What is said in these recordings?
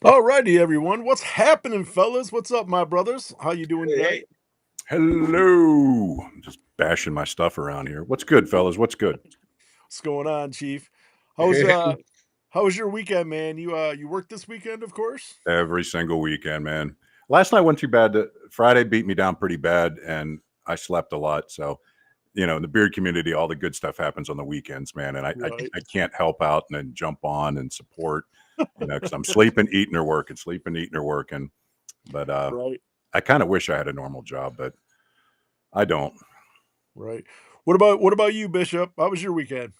Alrighty, everyone. What's happening, fellas? What's up, my brothers? How you doing today? Hello. I'm just bashing my stuff around here. What's good, fellas? What's good? What's going on, Chief? How was your weekend, man? You worked this weekend, of course? Every single weekend, man. Last night went too bad. Friday beat me down pretty bad, and I slept a lot. So, in the beard community, all the good stuff happens on the weekends, man. And I can't help out and then jump on and support, because I'm sleeping, eating, or working, sleeping, eating, or working. But Right. I kind of wish I had a normal job, but I don't. Right. What about you, Bishop? How was your weekend?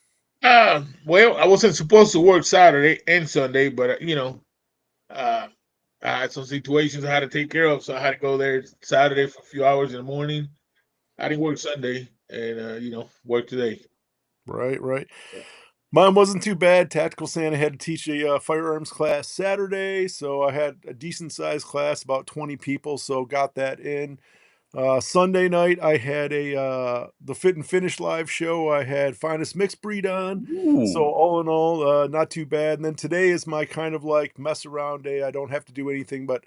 Well, I wasn't supposed to work Saturday and Sunday, but I had some situations I had to take care of, so I had to go there Saturday for a few hours in the morning. I didn't work Sunday, and work today. Right. Mine wasn't too bad. Tactical Santa had to teach a firearms class Saturday, so I had a decent sized class, about 20 people, so got that in. Sunday night, I had the Fit and Finish live show. I had Finest Mixed Breed on. So all in all, not too bad. And then today is my kind of like mess around day. I don't have to do anything, but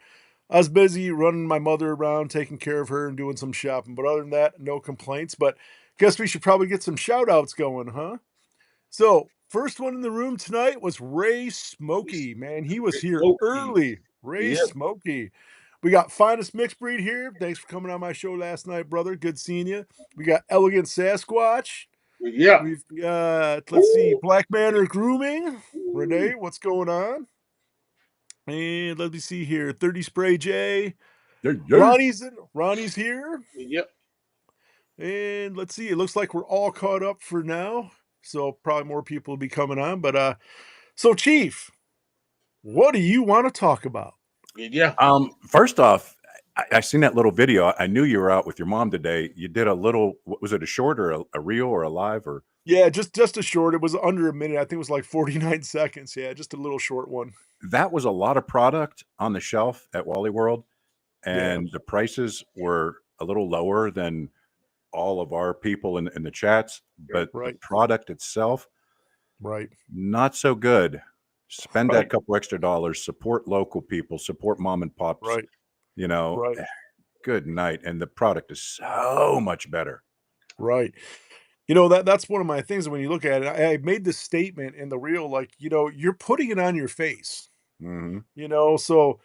I was busy running my mother around, taking care of her and doing some shopping. But other than that, no complaints. But guess we should probably get some shout outs going, huh? So first one in the room tonight was Ray Smokey. Man, he was here Smokey. early. Ray Yep. Smokey. We got Finest Mixed Breed here. Thanks for coming on my show last night, brother. Good seeing you. We got Elegant Sasquatch. Yeah. We've got, let's see, Black Manor Grooming. Renee, what's going on? And let me see here. 30 Spray J. Ronnie's here. Yep. And let's see. It looks like we're all caught up for now. So probably more people will be coming on. But so Chief, what do you want to talk about? Yeah. First off, I seen that little video. I knew you were out with your mom today. You did a little, was it a short or a reel or a live or? Yeah, just a short. It was under a minute. I think it was like 49 seconds. Yeah, just a little short one. That was a lot of product on the shelf at Wally World, and the prices were a little lower than all of our people in the chats, but the product itself, not so good. Spend that couple extra dollars, support local people, support mom and pops, good night. And the product is so much better. Right. That's one of my things when you look at it. I made this statement in the reel, like, you're putting it on your face, so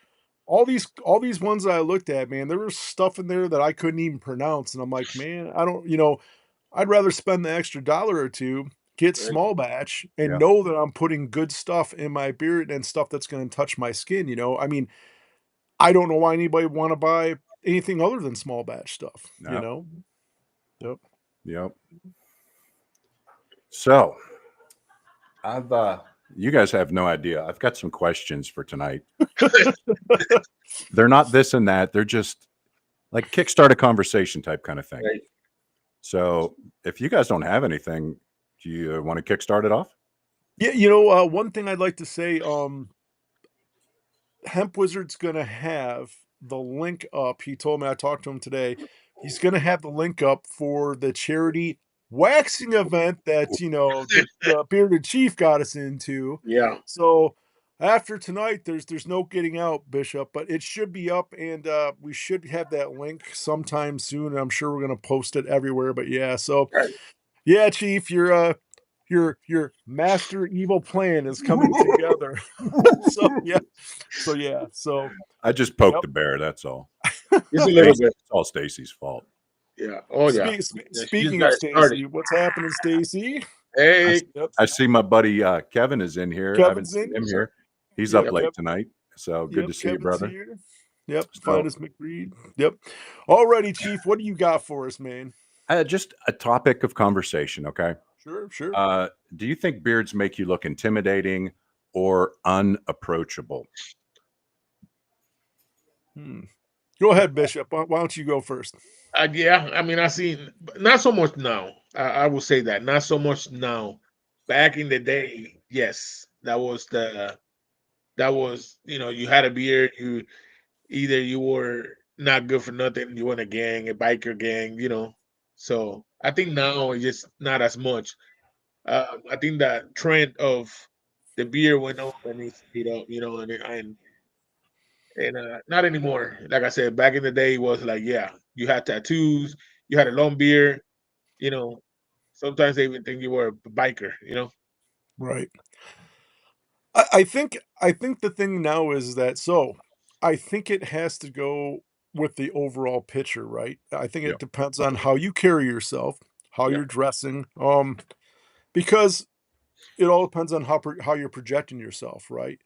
all these ones that I looked at, man, there was stuff in there that I couldn't even pronounce. And I'm like, man, I don't, I'd rather spend the extra dollar or two, get small batch and know that I'm putting good stuff in my beard and stuff that's going to touch my skin. I mean, I don't know why anybody would want to buy anything other than small batch stuff, Yep. So you guys have no idea. I've got some questions for tonight. They're not this and that. They're just like kickstart a conversation type kind of thing. Right. So if you guys don't have anything, do you want to kickstart it off? Yeah, one thing I'd like to say, Hemp Wizard's going to have the link up. He told me, I talked to him today. He's going to have the link up for the charity waxing event that, the Bearded Chief got us into. Yeah. So after tonight, there's no getting out, Bishop, but it should be up, and we should have that link sometime soon. And I'm sure we're going to post it everywhere. But yeah, so yeah, Chief, your master evil plan is coming together. So I just poked the bear. That's all. Just a little bit. It's all Stacy's fault. Yeah. Oh yeah. Speaking of Stacy, what's happening, Stacy? Hey. I see my buddy Kevin is in here. I haven't seen him here. He's up late tonight. So good to see you, brother. Here. Yep. Fine as McReed. Yep. Alrighty, Chief. What do you got for us, man? Just a topic of conversation. Okay. Sure. Do you think beards make you look intimidating or unapproachable? Go ahead, Bishop. Why don't you go first? Yeah, I mean, I see not so much now. I will say that not so much now. Back in the day, yes, that was you had a beard. You were not good for nothing. You were in a gang, a biker gang, So I think now it's just not as much. I think that trend of the beard went up and it's and not anymore. Like I said, back in the day, it was like, yeah, you had tattoos, you had a long beard, you know. Sometimes they even think you were a biker, Right. I think the thing now is that I think it has to go with the overall picture, right? I think it depends on how you carry yourself, how you're dressing, because it all depends on how you're projecting yourself, right?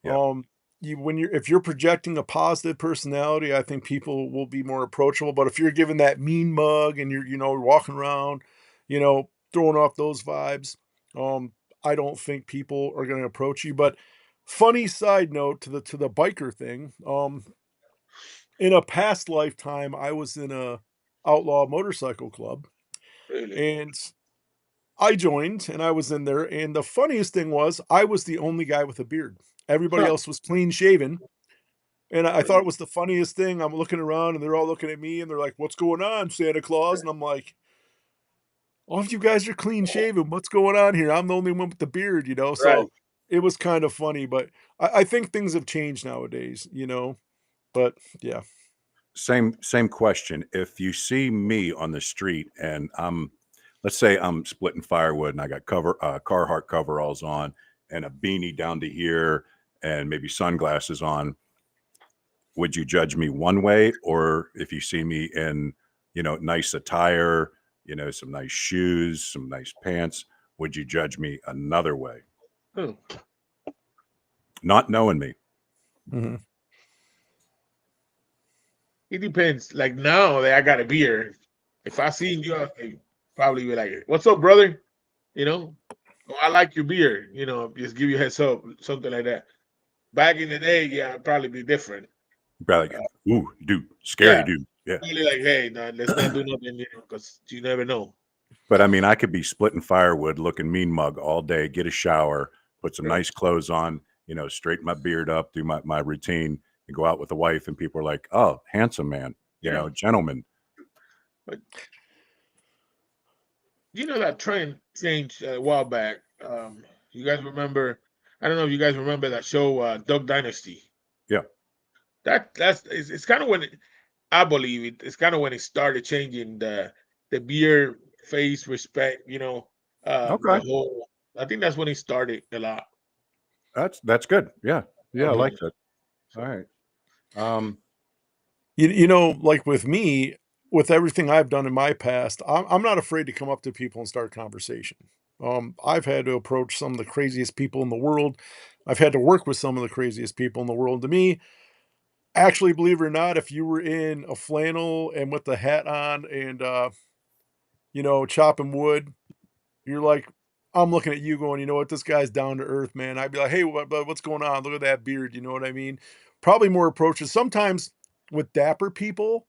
Yeah. If you're projecting a positive personality, I think people will be more approachable. But if you're giving that mean mug and you're walking around, throwing off those vibes, I don't think people are going to approach you. But funny side note to the biker thing, in a past lifetime, I was in a outlaw motorcycle club, Really. and I joined and I was in there. And the funniest thing was I was the only guy with a beard. Everybody else was clean shaven. And I thought it was the funniest thing. I'm looking around and they're all looking at me and they're like, "What's going on, Santa Claus?" And I'm like, "All of you guys are clean shaven. What's going on here? I'm the only one with the beard, Right. So it was kind of funny, but I think things have changed nowadays, But yeah. Same question. If you see me on the street and let's say I'm splitting firewood and I got Carhartt coveralls on and a beanie down to here and maybe sunglasses on, would you judge me one way? Or if you see me in, nice attire, some nice shoes, some nice pants, would you judge me another way? Not knowing me. Mm-hmm. It depends. Like now that I got a beard, if I seen you, I'd probably be like, "What's up, brother?" "Oh, I like your beard." Just give you a heads up, something like that. Back in the day, yeah, it'd probably be different. Probably like, "Ooh, dude, scary dude." Yeah. Probably like, "Hey, no, let's not do nothing," because you never know. But I mean, I could be splitting firewood, looking mean mug all day, get a shower, put some nice clothes on, straighten my beard up, do my routine, and go out with the wife, and people are like, "Oh, handsome man, gentleman." But that trend changed a while back. You guys remember? I don't know if you guys remember that show, Duck Dynasty. Yeah. It's kind of when I believe it's kind of when it started changing the beard, face, respect. The whole. I think that's when it started a lot. That's good. Yeah, I like that. All right. Like with me, with everything I've done in my past, I'm not afraid to come up to people and start a conversation. I've had to approach some of the craziest people in the world. I've had to work with some of the craziest people in the world. To me, actually, believe it or not, if you were in a flannel and with the hat on and chopping wood, you're like, I'm looking at you going, you know what, this guy's down to earth, man. I'd be like, hey, what's going on? Look at that beard. You know what I mean? Probably more approaches. Sometimes with dapper people,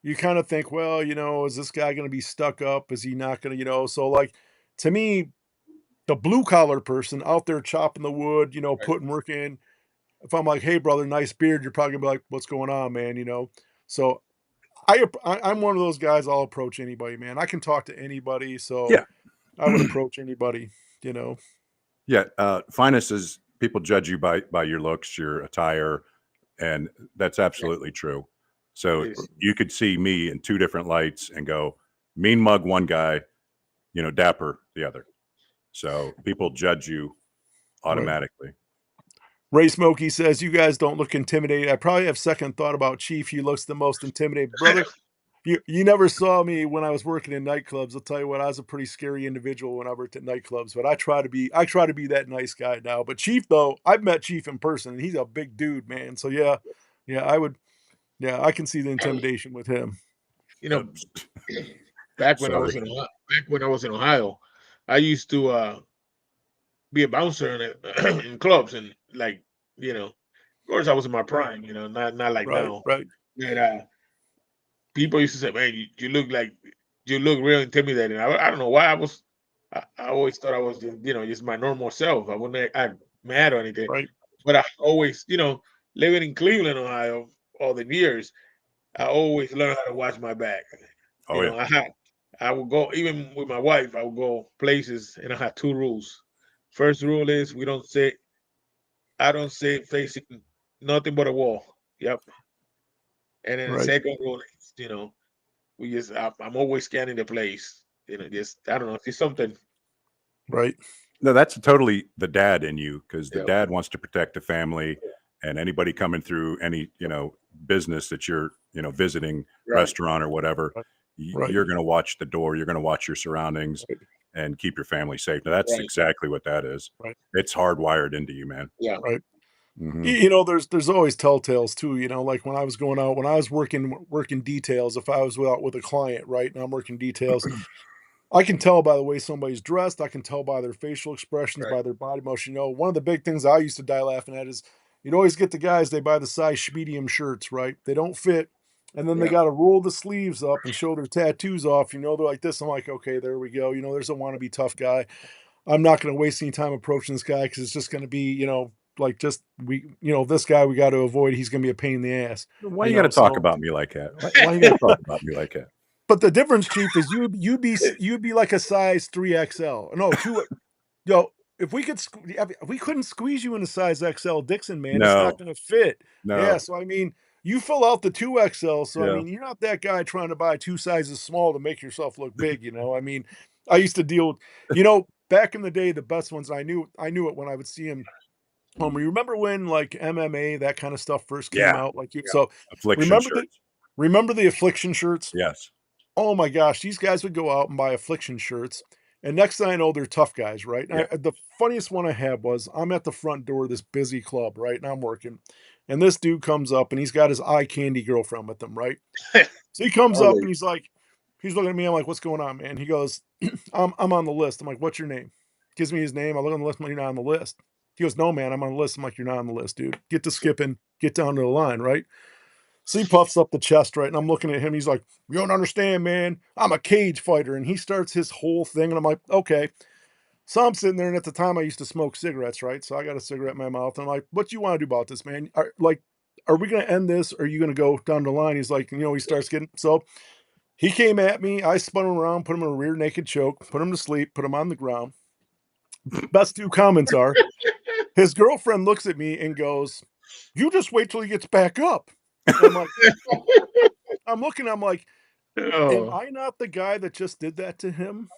you kind of think, well, is this guy going to be stuck up? Is he not going to, so like to me, the blue collar person out there chopping the wood, putting work in. If I'm like, hey, brother, nice beard, you're probably gonna be like, what's going on, man? So I'm one of those guys. I'll approach anybody, man. I can talk to anybody. So Yeah. I would approach anybody, Yeah. Finest is people judge you by your looks, your attire, and that's absolutely true. So you could see me in two different lights and go mean mug one guy, dapper the other. So people judge you automatically. Ray Smokey says, "You guys don't look intimidated. I probably have second thought about Chief. He looks the most intimidated, brother." You never saw me when I was working in nightclubs. I'll tell you what, I was a pretty scary individual when I worked at nightclubs, but I try to be that nice guy now. But Chief, though, I've met Chief in person, and he's a big dude, man. So yeah, I can see the intimidation with him. You know, back when I was in Ohio, I used to be a bouncer in clubs, and like, of course I was in my prime, not like now. Right. And people used to say, "Man, you look real intimidating." I don't know why I always thought I was just my normal self. I wouldn't act mad or anything. Right. But I always, living in Cleveland, Ohio, all the years, I always learned how to watch my back. I would go, even with my wife, I would go places, and I had two rules. First rule is I don't sit facing nothing but a wall. Yep. And then the Right. second rule is, I'm always scanning the place. Just I don't know, if it's something. Right. No, that's totally the dad in you, because the dad wants to protect the family, and anybody coming through any business that you're visiting, restaurant or whatever, you're going to watch the door, you're going to watch your surroundings, and keep your family safe. Now that's exactly what that is. Right. It's hardwired into you, man. Yeah. Right. Mm-hmm. There's always telltales too. Like when I was going out, when I was working details, if I was out with a client, right, and I'm working details, I can tell by the way somebody's dressed. I can tell by their facial expressions, by their body motion. One of the big things I used to die laughing at is you'd always get the guys, they buy the size medium shirts, right? They don't fit. And then they got to roll the sleeves up and show their tattoos off. They're like this. I'm like, okay, there we go. There's a wannabe tough guy. I'm not going to waste any time approaching this guy because it's just going to be, this guy we got to avoid. He's going to be a pain in the ass. Why you got to talk about me like that? Why you got to talk about me like that? But the difference, Chief, is you'd be like a size 3XL. No, 2. If we couldn't squeeze you in a size XL Dixon, man, it's not going to fit. No. Yeah, so I mean, you fill out the 2XL. So I mean, you're not that guy trying to buy 2 sizes small to make yourself look big. I mean, I used to deal with, back in the day, the best ones. I knew it when I would see him. You remember when like MMA, that kind of stuff first came out? So Affliction remember the Affliction shirts? Yes. Oh my gosh, these guys would go out and buy Affliction shirts. And next thing I know, they're tough guys, right? Yeah. The funniest one I had was I'm at the front door of this busy club, right? And I'm working. And this dude comes up and he's got his eye candy girlfriend with him, right? So he comes up and he's looking at me. I'm like, what's going on, man? He goes, I'm on the list. I'm like, what's your name? Gives me his name. I look on the list. I'm like, you're not on the list. He goes, no, man, I'm on the list. I'm like, you're not on the list, dude. Get to skipping. Get down to the line, right? So he puffs up the chest, right? And I'm looking at him. He's like, you don't understand, man. I'm a cage fighter. And he starts his whole thing. And I'm like, okay. So I'm sitting there. And at the time, I used to smoke cigarettes, right? So I got a cigarette in my mouth. And I'm like, what do you want to do about this, man? Are we going to end this? Or are you going to go down the line? He's like, he starts getting. So he came at me. I spun him around, put him in a rear naked choke, put him to sleep, put him on the ground. Best 2 comments are his girlfriend looks at me and goes, you just wait till he gets back up. I'm like, I'm like, am I not the guy that just did that to him?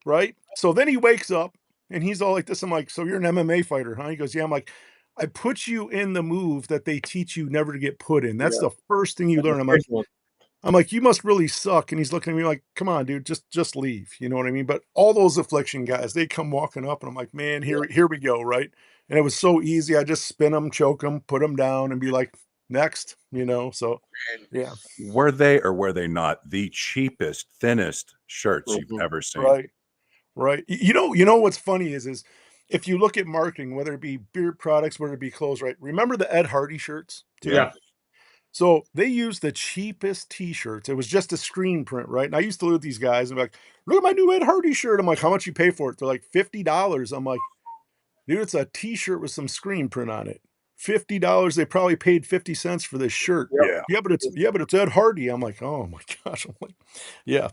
Right? So then he wakes up and he's all like this. I'm like, so you're an MMA fighter, huh? He goes, yeah. I'm like, I put you in the move that they teach you never to get put in. That's the first thing you learn. I'm like, you must really suck. And he's looking at me like, come on, dude, just leave. You know what I mean? But all those Affliction guys, they come walking up and I'm like, man, here we go. Right. And it was so easy. I just spin them, choke them, put them down and be like, next, so yeah. Were they or were they not the cheapest, thinnest shirts you've ever seen? Right. You know what's funny is if you look at marketing, whether it be beard products, whether it be clothes, right? Remember the Ed Hardy shirts? Yeah. So they used the cheapest t-shirts. It was just a screen print, right? And I used to look at these guys and be like, look at my new Ed Hardy shirt. I'm like, how much you pay for it? They're like $50. I'm like, dude, it's a t-shirt with some screen print on it. $50. They probably paid 50 cents for this shirt. Yeah, but it's Ed Hardy. I'm like, oh my gosh. I'm like, yeah.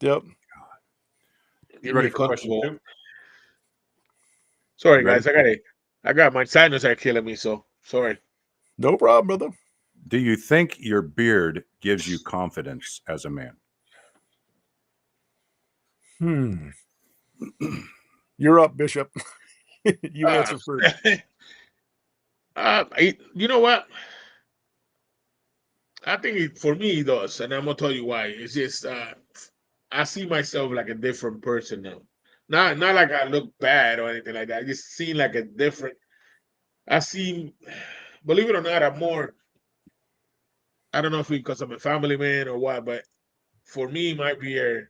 Yep. You ready for question 2? Sorry, guys. I got my sinus are killing me, so sorry. No problem, brother. Do you think your beard gives you confidence as a man? You're up, Bishop. You answer first. You know what? I think for me it does, and I'm gonna tell you why. It's just I see myself like a different person now. Not like I look bad or anything like that. I just see like a different. I see, believe it or not, I'm more. I don't know if it's because I'm a family man or what, but for me, my beard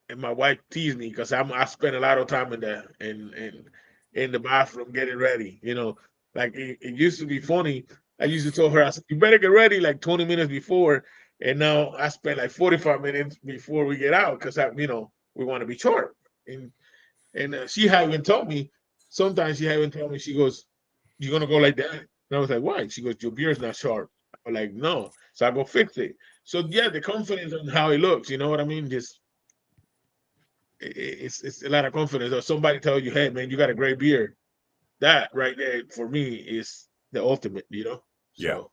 and my wife tease me because I spend a lot of time in the bathroom getting ready. Like it used to be funny. I used to tell her, I said, "You better get ready like 20 minutes before," and now I spend like 45 minutes before we get out because we want to be sharp. And she haven't told me. Sometimes she haven't told me. She goes, "You're gonna go like that?" And I was like, "Why?" She goes, "Your beard's not sharp." I'm like, "No," so I go fix it. So yeah, the confidence on how it looks. You know what I mean? Just it's a lot of confidence. Or somebody tell you, "Hey, man, you got a great beard." That right there for me is the ultimate. Yeah. So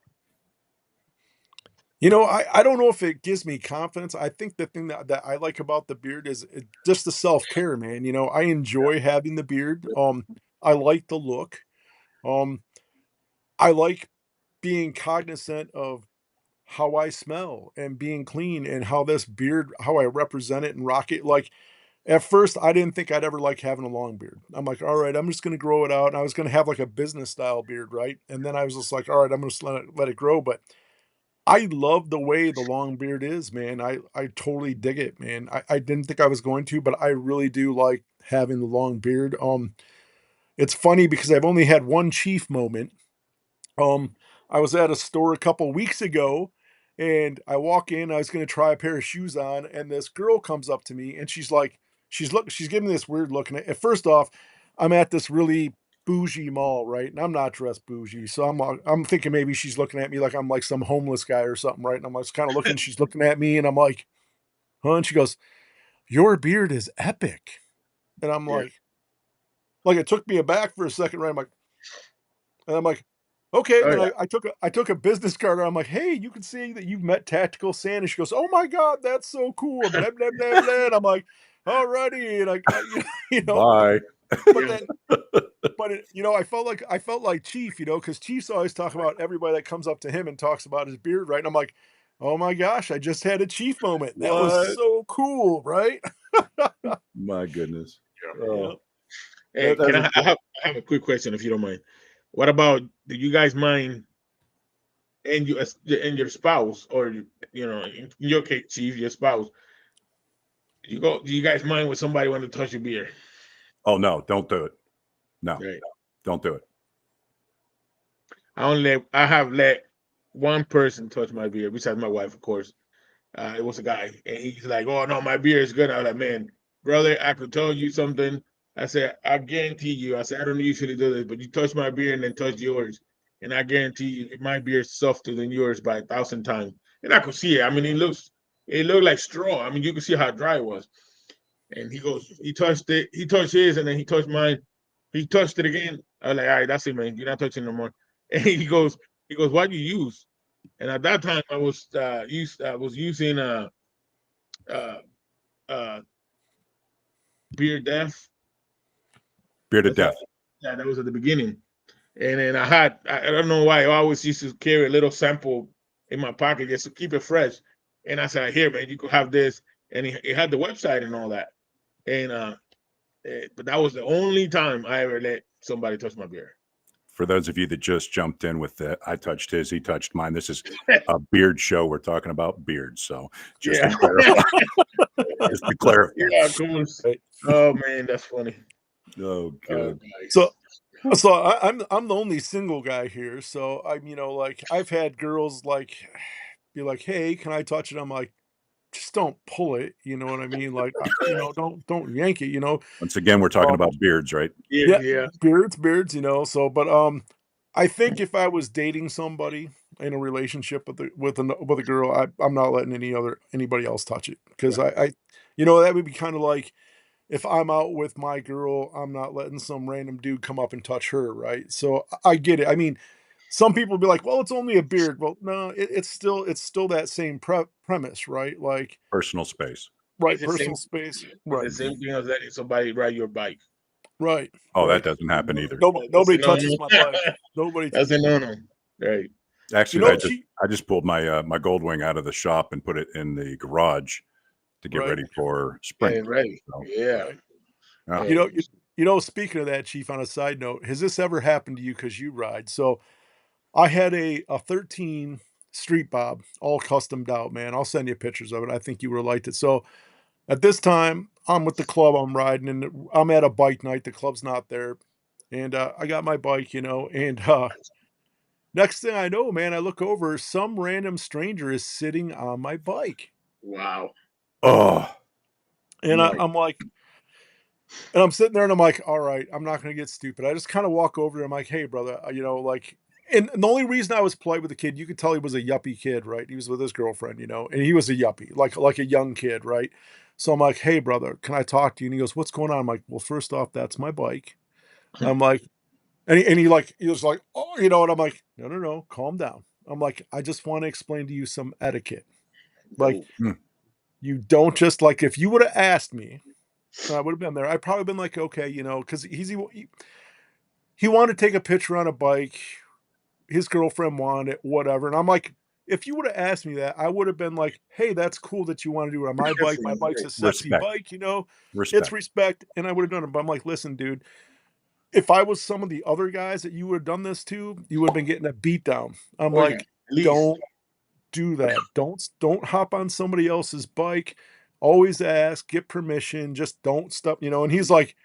I don't know if it gives me confidence. I think the thing that I like about the beard is just the self-care, man. I enjoy having the beard. I like the look. Um, I like being cognizant of how I smell and being clean and how this beard, how I represent it and rock it. Like at first, I didn't think I'd ever like having a long beard. I'm like, all right, I'm just gonna grow it out, and I was gonna have like a business style beard, right? And then I was just like, all right, I'm gonna just let it grow. But I love the way the long beard is, man. I totally dig it, man. I didn't think I was going to, but I really do like having the long beard. It's funny because I've only had one chief moment. um, I was at a store a couple weeks ago, and I walk in, I was gonna try a pair of shoes on, and this girl comes up to me and she's like, she's giving me this weird look. And first off, I'm at this really bougie mall, right? And I'm not dressed bougie. So I'm thinking maybe she's looking at me like I'm like some homeless guy or something, right? And I'm just kind of looking, she's looking at me, and I'm like, huh? And she goes, "Your beard is epic." And I'm yeah, like it took me aback for a second, right? And I'm like, okay. oh And yeah, I took a business card. And I'm like, hey, you can see that you've met Tactical Santa. She goes, oh my god, that's so cool. Blah blah blah blah. And I'm like, alrighty. And you know, Bye. but yeah. then, I felt like Chief, because Chief's always talking about everybody that comes up to him and talks about his beard, right? And I'm like, oh my gosh, I just had a Chief moment. That was What? so cool, right? My goodness. Yeah. Yeah. Oh, Hey, can that's I have a quick question if you don't mind? What about do you guys mind and your spouse or in your case, Chief, your spouse? Do you guys mind when somebody want to touch your beard? oh no, don't do it. No, Right. don't do it. I have let one person touch my beard, besides my wife, of course. It was a guy, and he's like, "Oh no, my beard is good." I was like, "Man, brother, I could tell you something." I said, "I guarantee you." I said, "I don't usually do this, but you touch my beard and then touch yours, and I guarantee you, my beard's softer than yours by 1,000 times." And I could see it. I mean, it looked like straw. I mean, you could see how dry it was. And he goes, he touched it, he touched his, and then he touched mine. He touched it again. I was like, "All right, that's it, man. You're not touching no more." And he goes, "What do you use?" And at that time, I was using uh, uh, Beer Death. Beard to That's how, death. yeah, that was at the beginning. And then I don't know why, I always used to carry a little sample in my pocket just to keep it fresh. And I said, "Here, man, you could have this." And it had the website and all that. And but that was the only time I ever let somebody touch my beer. For those of you that just jumped in with that, I touched his, he touched mine. This is a beard show. We're talking about beards. So just to Yeah. clarify, just to clarify. Yeah, of course. Right. Oh man, that's funny. Oh, Oh, good. So guys. So I'm the only single guy here. So like I've had girls like be like, "Hey, can I touch it?" I'm like, "Just don't pull it." You know what I mean? Like, don't yank it. Once again, we're talking Um, about beards, right? Yeah, yeah, yeah, beards. So, but I think if I was dating somebody in a relationship with a girl, I'm not letting anybody else touch it because right. that would be kind of like if I'm out with my girl, I'm not letting some random dude come up and touch her, right? So I get it. I mean, some people be like, "Well, it's only a beard." Well, no, it's still that same premise, right? Like, Personal space. right, It's the personal same. space, It's right, the same thing as letting somebody ride your bike. Right. Oh, right. that doesn't happen either. Nobody touches my bike. Nobody. That's a no-no. Right. Actually, I just pulled my my Goldwing out of the shop and put it in the garage to get ready for spring. Yeah, right. So, Yeah. Right. Speaking of that, Chief, on a side note, has this ever happened to you because you ride? So I had a 13 Street Bob, all customed out, man. I'll send you pictures of it. I think you would have liked it. So at this time, I'm with the club, I'm riding, and I'm at a bike night. The club's not there. And I got my bike, and next thing I know, man, I look over, some random stranger is sitting on my bike. Wow. oh, And I'm like, and I'm sitting there and I'm like, all right, I'm not going to get stupid. I just kind of walk over there. I'm like, hey, brother, and the only reason I was polite with the kid, you could tell he was a yuppie kid, right? He was with his girlfriend, and he was a yuppie, like a young kid, right? So I'm like, hey, brother, can I talk to you? And he goes, what's going on? I'm like, well, first off, that's my bike. I'm like, he was like, oh, and I'm like, no, calm down. I'm like, I just want to explain to you some etiquette. Like, you don't just if you would have asked me, I would have been there. I'd probably been like, okay, because he wanted to take a picture on a bike. His girlfriend wanted it, whatever. And I'm like, if you would have asked me that, I would have been like, hey, that's cool that you want to do it on my bike. My bike's a sexy bike, It's respect. And I would have done it. But I'm like, listen, dude, if I was some of the other guys that you would have done this to, you would have been getting a beat down. I'm like, don't do that. Don't hop on somebody else's bike. Always ask, get permission, just don't stop, and he's like,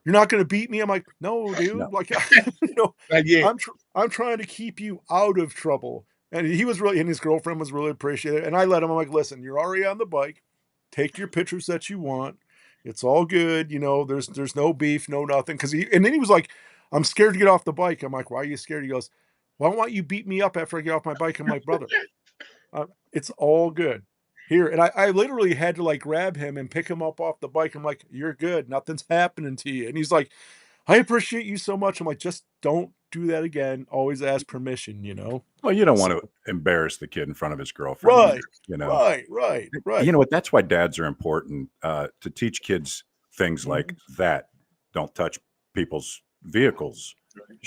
you're not going to beat me. I'm like, no, dude. No. Like, I'm trying to keep you out of trouble. And and his girlfriend was really appreciative. And I let him, I'm like, listen, you're already on the bike. Take your pictures that you want. It's all good. There's no beef, no nothing. And then he was like, I'm scared to get off the bike. I'm like, why are you scared? He goes, why don't you beat me up after I get off my bike? I'm like, brother, it's all good. Here, and I literally had to grab him and pick him up off the bike. I'm like, you're good. Nothing's happening to you. And he's like, I appreciate you so much. I'm like, just don't do that again. Always ask permission, Well, you don't want to embarrass the kid in front of his girlfriend. Right. Right. You know what? That's why dads are important, to teach kids things like that. Don't touch people's vehicles.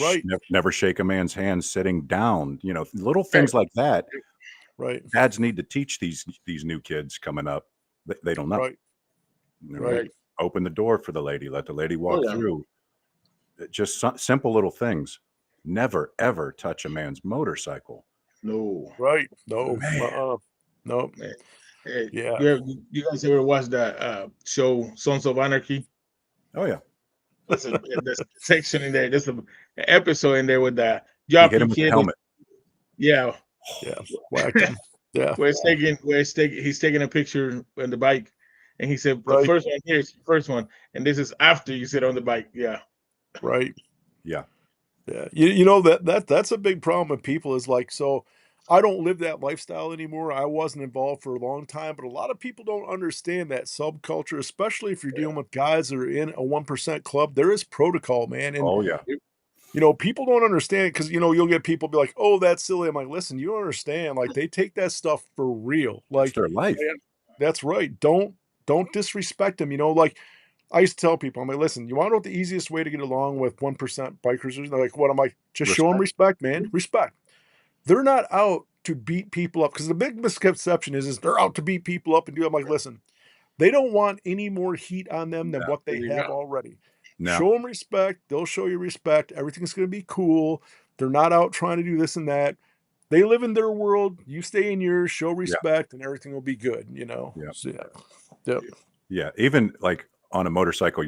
Right. Never shake a man's hand sitting down. Little things like that. Right. Dads need to teach these new kids coming up. They don't know. Right. Right. Open the door for the lady. Let the lady walk through. Just simple little things. Never ever touch a man's motorcycle. No. Right. No. No. Hey, yeah. You guys ever watch that show Sons of Anarchy? Oh yeah. There's a section in there. There's an episode in there with the hit him with the helmet. Yeah. Yeah. Whacked him. Yeah. Where he's taking a picture on the bike, and he said the first one here's the first one, and this is after you sit on the bike. Yeah. Right. Yeah. Yeah. That's a big problem with people is so I don't live that lifestyle anymore. I wasn't involved for a long time, but a lot of people don't understand that subculture, especially if you're dealing with guys that are in a 1% club. There is protocol, man. And people don't understand because you'll get people be like, oh, that's silly. I'm like, listen, you don't understand. They take that stuff for real. It's their life. That's right. Don't disrespect them. I used to tell people, I'm like, listen, you want to know what the easiest way to get along with 1% bikers is? They're like, what? I'm like, just show them respect, man. Respect. They're not out to beat people up because the big misconception is they're out to beat people up and do. I'm like, listen, they don't want any more heat on them than what they have already. No. Show them respect. They'll show you respect. Everything's going to be cool. They're not out trying to do this and that. They live in their world. You stay in yours, show respect, and everything will be good, Yeah. So, Yep. Yeah. Even on a motorcycle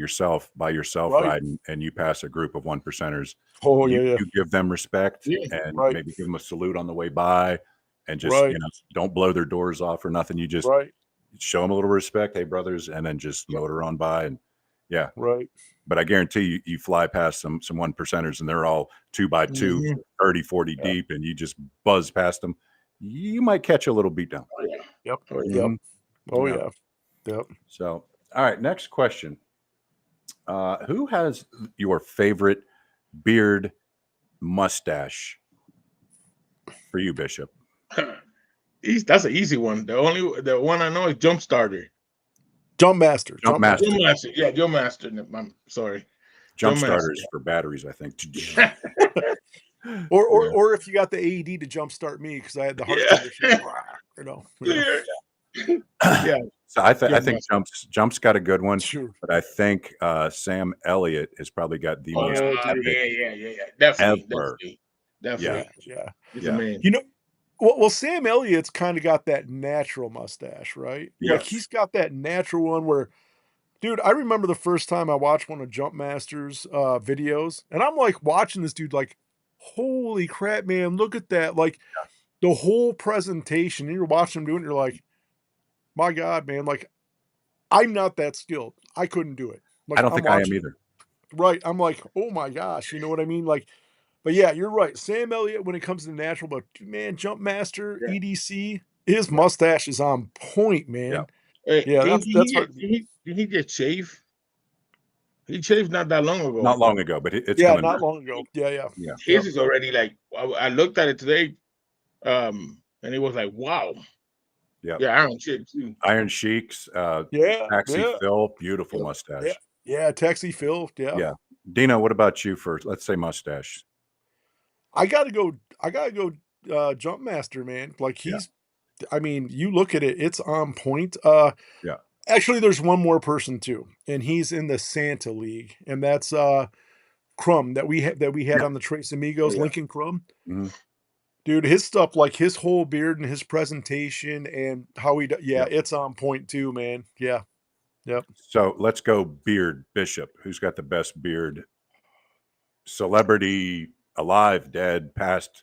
by yourself riding, and you pass a group of 1%ers. Oh, you give them respect and maybe give them a salute on the way by, and just don't blow their doors off or nothing. You just show them a little respect. Hey, brothers, and then just motor on by. And right. But I guarantee you fly past some 1%ers and they're all 2x2, 30, 40 deep, and you just buzz past them. You might catch a little beat down. Yep. Yep. Oh yeah. Yep. So, all right, next question. Who has your favorite beard mustache for you, Bishop? That's an easy one. The one I know is Jump Starter. Jump Master. Jump Master. Yeah, Jump Master. I'm sorry. Jump starters for batteries, I think. or if you got the AED to jumpstart me because I had the heart condition. You know. Yeah. So I think Jump's got a good one, Sure. but I think Sam Elliott has probably got the most yeah. Definitely. Yeah. Man. You know, well, Sam Elliott's kind of got that natural mustache, right? Yes. Like he's got that natural one where, dude, I remember the first time I watched one of Jump Master's videos, and I'm like watching this dude, like, holy crap, man, look at that. Like the whole presentation, and you're watching him doing it, you're like, my God, man, like I'm not that skilled. I couldn't do it. Like, I don't think I am either. Right. I'm like, oh my gosh, you know what I mean? Like, but yeah, you're right. Sam Elliott, when it comes to natural, but man, Jump Master, EDC, his mustache is on point, man. Yeah, that's hard. Did he get shaved? He shaved not that long ago. Not long ago, but it's coming. Not long ago. Yeah. His is already like I looked at it today, and it was like, wow. Yeah, Iron Sheik too. Iron Sheiks, Taxi Phil, beautiful mustache. Yeah, Taxi Phil. Yeah. Dino, what about you for, let's say, mustache? I gotta go Jump Master, man. Like I mean, you look at it, it's on point. Actually, there's one more person too, and he's in the Santa League, and that's Crumb that we had on the Trace Amigos, Lincoln Crumb. Mm-hmm. Dude, his stuff, like his whole beard and his presentation and how he it's on point too, man. Yeah. Yep. So let's go beard. Bishop, who's got the best beard? Celebrity, alive, dead, past?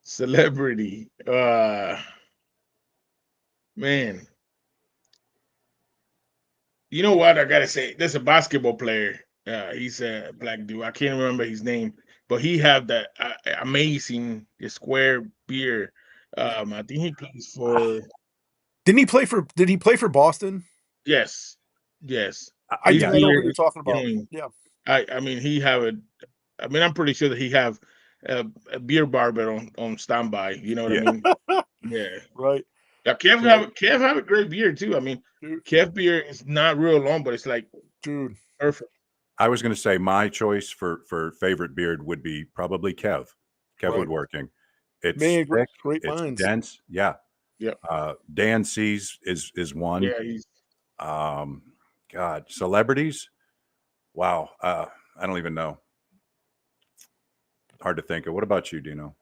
Celebrity. Man. You know what I gotta say? There's a basketball player. He's a black dude. I can't remember his name, but he have that amazing square beard. I think he plays for. Did he play for Boston? Yes. I know what you're talking about. Yeah. I mean, he have a. I mean, I'm pretty sure that he have a beard barber on standby. You know what I mean? Yeah. Right. Yeah, Kev have a great beard too. I mean, Kev beard is not real long, but it's like, dude, perfect. I was going to say my choice for favorite beard would be probably Kev Woodworking. It's thick, great it's minds. dense. Yeah. Dan C's is one. Yeah, he's God, celebrities. Wow. I don't even know. Hard to think of. What about you, Dino?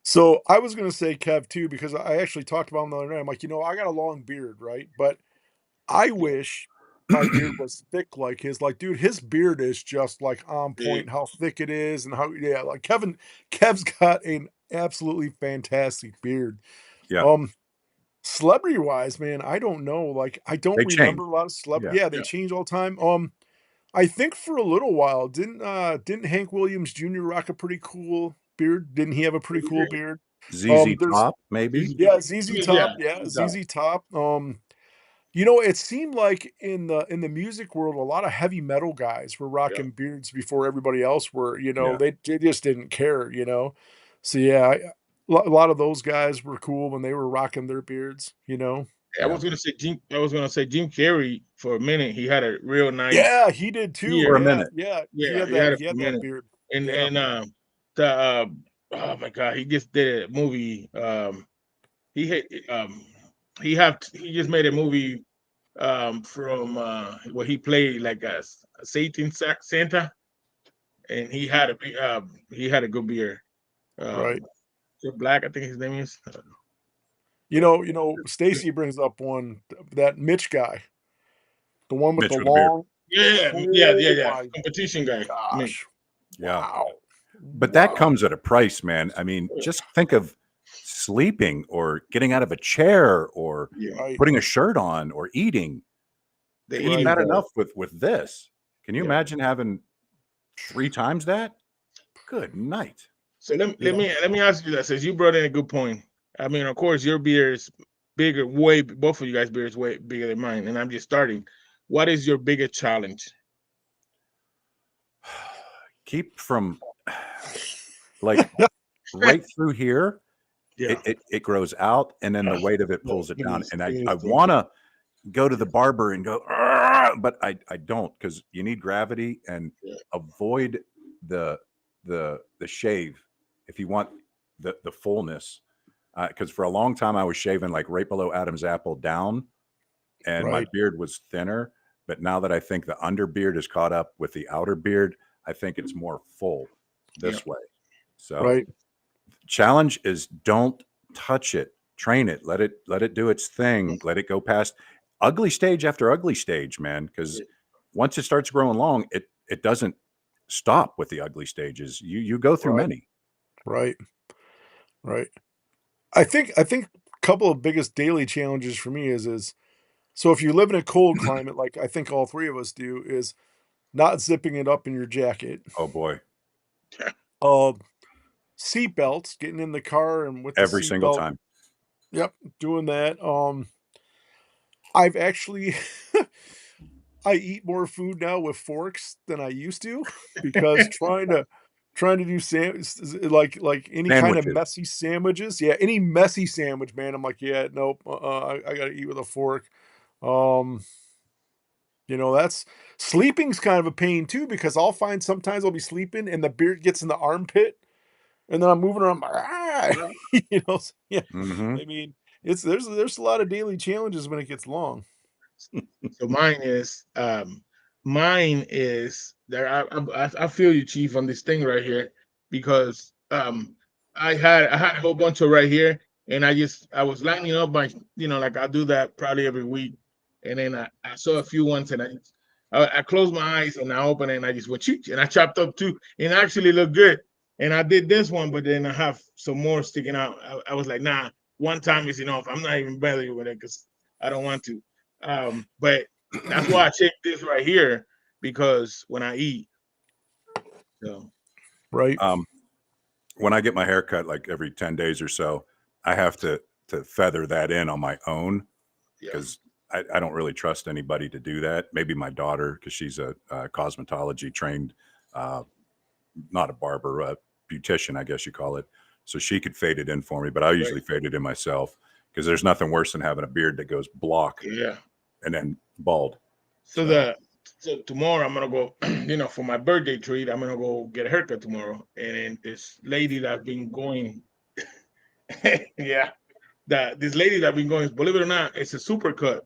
So I was going to say Kev too, because I actually talked about him the other night. I'm like, I got a long beard, right? But I wish my beard was thick like his. Like, dude, his beard is just like on point, how thick it is, and how like Kev's got an absolutely fantastic beard. Yeah. Celebrity wise, man, I don't know. Like, I don't remember a lot of celebrities. Yeah, they change all the time. I think for a little while, didn't Hank Williams Jr. rock a pretty cool beard? Didn't he have a pretty cool beard? ZZ Top, maybe? Yeah, ZZ Top. Yeah, ZZ Top. It seemed like in the music world, a lot of heavy metal guys were rocking beards before everybody else were. They just didn't care. So a lot of those guys were cool when they were rocking their beards. I was gonna say Jim Carrey for a minute. He had a real nice. Yeah, he did too. Beard. For a minute. Yeah, he had that beard. And oh my God, he just did a movie. He just made a movie from where he played like a Satan Santa, and he had a good beard. Right. Black, I think his name is. Stacy brings up one, that Mitch guy, the one with Mitch the long. Yeah. Competition guy. Gosh. Mitch. Yeah. Wow. But that comes at a price, man. I mean, just think of sleeping or getting out of a chair or putting a shirt on or eating. They eat that enough with this. Can you imagine having 3 times that? Good night. So let me ask you that, since you brought in a good point. I mean, of course, your beer is bigger, both of you guys' beer is way bigger than mine, and I'm just starting. What is your biggest challenge? Keep from like right through here it grows out, and then the weight of it pulls it down. And I want to go to the barber and go, but I don't, because you need gravity, and avoid the shave if you want the fullness. Because for a long time I was shaving like right below Adam's apple down, and my beard was thinner. But now that I think the under beard is caught up with the outer beard, I think it's more full this way. So challenge is don't touch it, train it, let it do its thing, let it go past ugly stage after ugly stage, man. Because once it starts growing long, it doesn't stop with the ugly stages. You go through many. Right. I think a couple of biggest daily challenges for me is so if you live in a cold climate, like I think all three of us do, is not zipping it up in your jacket. Oh boy. Seat belts, getting in the car and with every the single seatbelt. time. Yep, doing that. I've actually I eat more food now with forks than I used to because trying to do like any kind of Sandwiches. messy sandwiches. Yeah, any messy sandwich, man. I'm like, yeah, nope. I gotta eat with a fork. That's sleeping's kind of a pain too because I'll find sometimes I'll be sleeping and the beard gets in the armpit, and then I'm moving around. Yeah. Mm-hmm. I mean, there's a lot of daily challenges when it gets long. So mine is there. I feel you, Chief, on this thing right here because I had a whole bunch of right here, and I was lining up my like I do that probably every week, and then I saw a few ones and I closed my eyes and I opened it and I just went cheek and I chopped up two and it actually looked good. And I did this one, but then I have some more sticking out. I was like, nah, one time is enough. I'm not even bothering with it because I don't want to. But that's why I check this right here because when I eat, so Right. When I get my hair cut like every 10 days or so, I have to feather that in on my own because I don't really trust anybody to do that. Maybe my daughter, because she's a cosmetology trained, not a barber, a beautician, I guess you call it. So she could fade it in for me, but I usually fade it in myself because there's nothing worse than having a beard that goes block and then bald. So tomorrow I'm gonna go, for my birthday treat, I'm gonna go get a haircut tomorrow. And this lady that's been going, this lady that's been going, believe it or not, it's a super cut.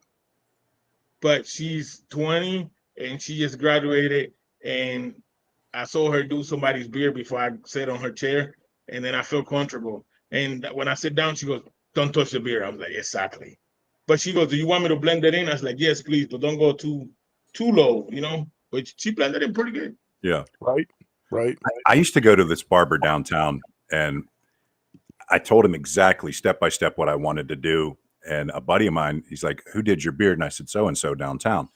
But she's 20 and she just graduated, and I saw her do somebody's beard before I sat on her chair, and then I felt comfortable. And when I sit down, she goes, "Don't touch the beard." I was like, "Exactly." But she goes, "Do you want me to blend it in?" I was like, "Yes, please, but don't go too low, But she blended it pretty good. Yeah. Right. I used to go to this barber downtown, and I told him exactly step by step what I wanted to do. And a buddy of mine, he's like, "Who did your beard?" And I said, "So and so downtown."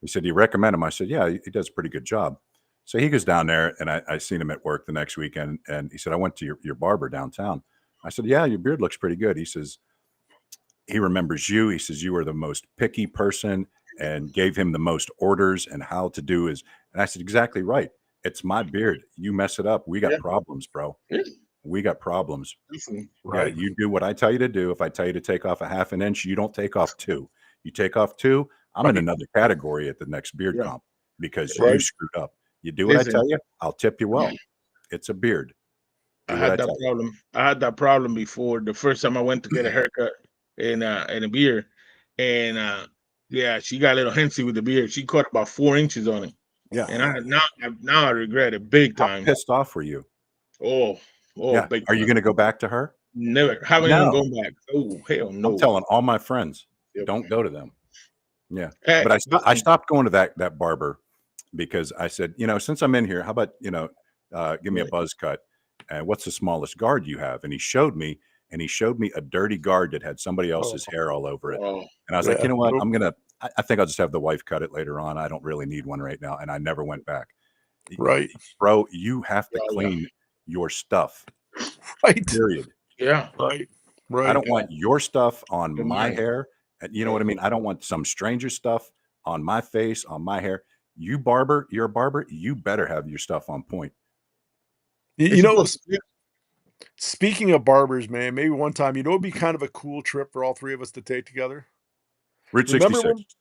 He said, "Do you recommend him?" I said, "Yeah, he does a pretty good job." So he goes down there, and I seen him at work the next weekend, and he said, "I went to your barber downtown." I said, "Yeah, your beard looks pretty good." He says, he remembers you. He says, "You were the most picky person," and gave him the most orders and how to do his. And I said, "Exactly right. It's my beard. You mess it up, we got problems, bro. We got problems." Right. Yeah, you do what I tell you to do. If I tell you to take off a half an inch, you don't take off 2. You take off 2, I'm in another category at the next beard comp because you screwed up. You do what I tell you, I'll tip you well. It's a beard. I had that problem before. The first time I went to get a haircut and a beard, and she got a little handsy with the beard. She cut about 4 inches on it. Yeah. And now I regret it big time. How pissed off were you? Oh, yeah. Big Are you going to go back to her? Never. Haven't even gone back. Oh, hell no. I'm telling all my friends, don't go to them. Yeah. But I stopped going to that barber because I said, since I'm in here, how about, give me a buzz cut. And what's the smallest guard you have? And he showed me a dirty guard that had somebody else's hair all over it. And I was like, you know what? I think I'll just have the wife cut it later on. I don't really need one right now. And I never went back. Right. Bro, you have to clean your stuff. Right. Period. Yeah. Right. I don't want your stuff on my hair. You know what I mean? I don't want some stranger stuff on my face, on my hair. You're a barber, you better have your stuff on point. Speaking of barbers, man, maybe one time, it'd be kind of a cool trip for all three of us to take together. Route Remember 66.